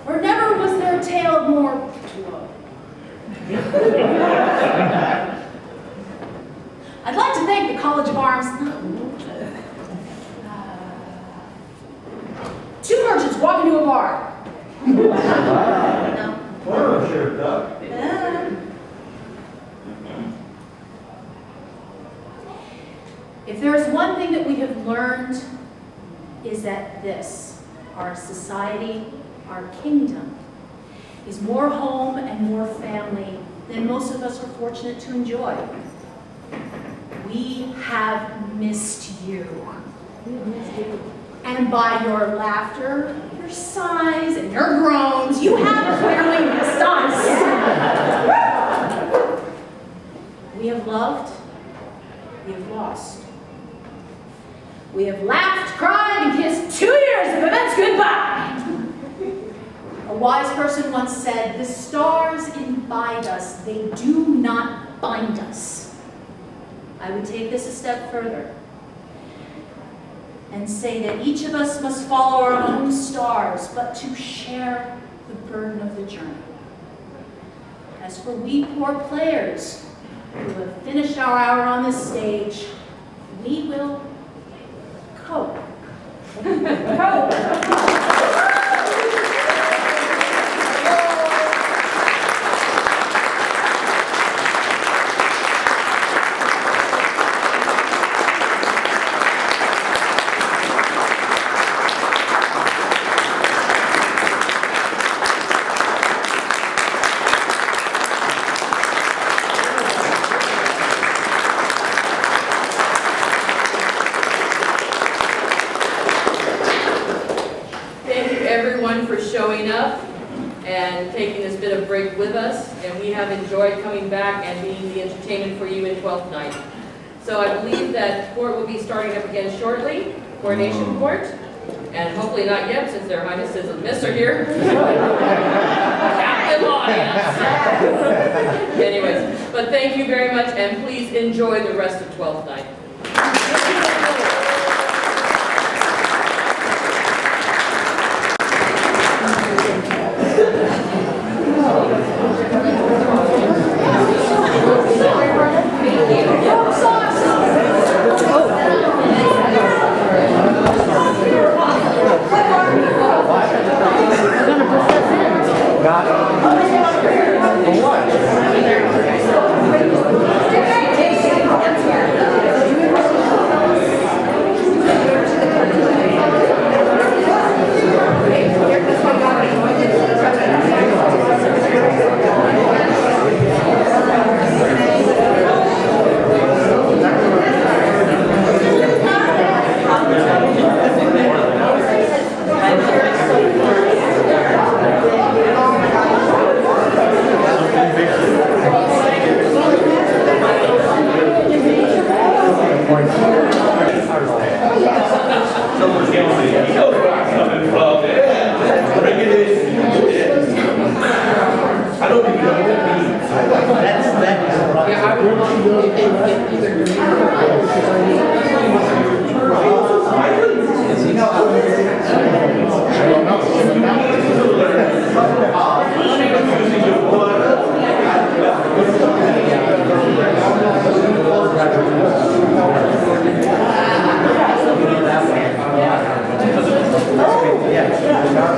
For never was there a tale of more blood. I'd like to thank the College of Arms. Two merchants walk into a bar. No. Oh, sure, Doc. If there is one thing that we have learned, is that this, our society, our kingdom, is more home and more family than most of us are fortunate to enjoy. We have missed you. And by your laughter, your sighs, and your groans, you have clearly missed us. We have loved, we have lost. We have laughed, cried, and kissed 2 years of events goodbye. A wise person once said, the stars invite us, they do not bind us. I would take this a step further and say that each of us must follow our own stars, but to share the burden of the journey. As for we poor players who have finished our hour on this stage, we will cope. Cope. Showing up and taking this bit of break with us, and we have enjoyed coming back and being the entertainment for you in 12th night. So I believe that court will be starting up again shortly, coronation court, and hopefully not yet since their highnesses of Miss are here. Captive audience. Anyways, but thank you very much, and please enjoy the rest of 12th night.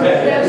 Yeah.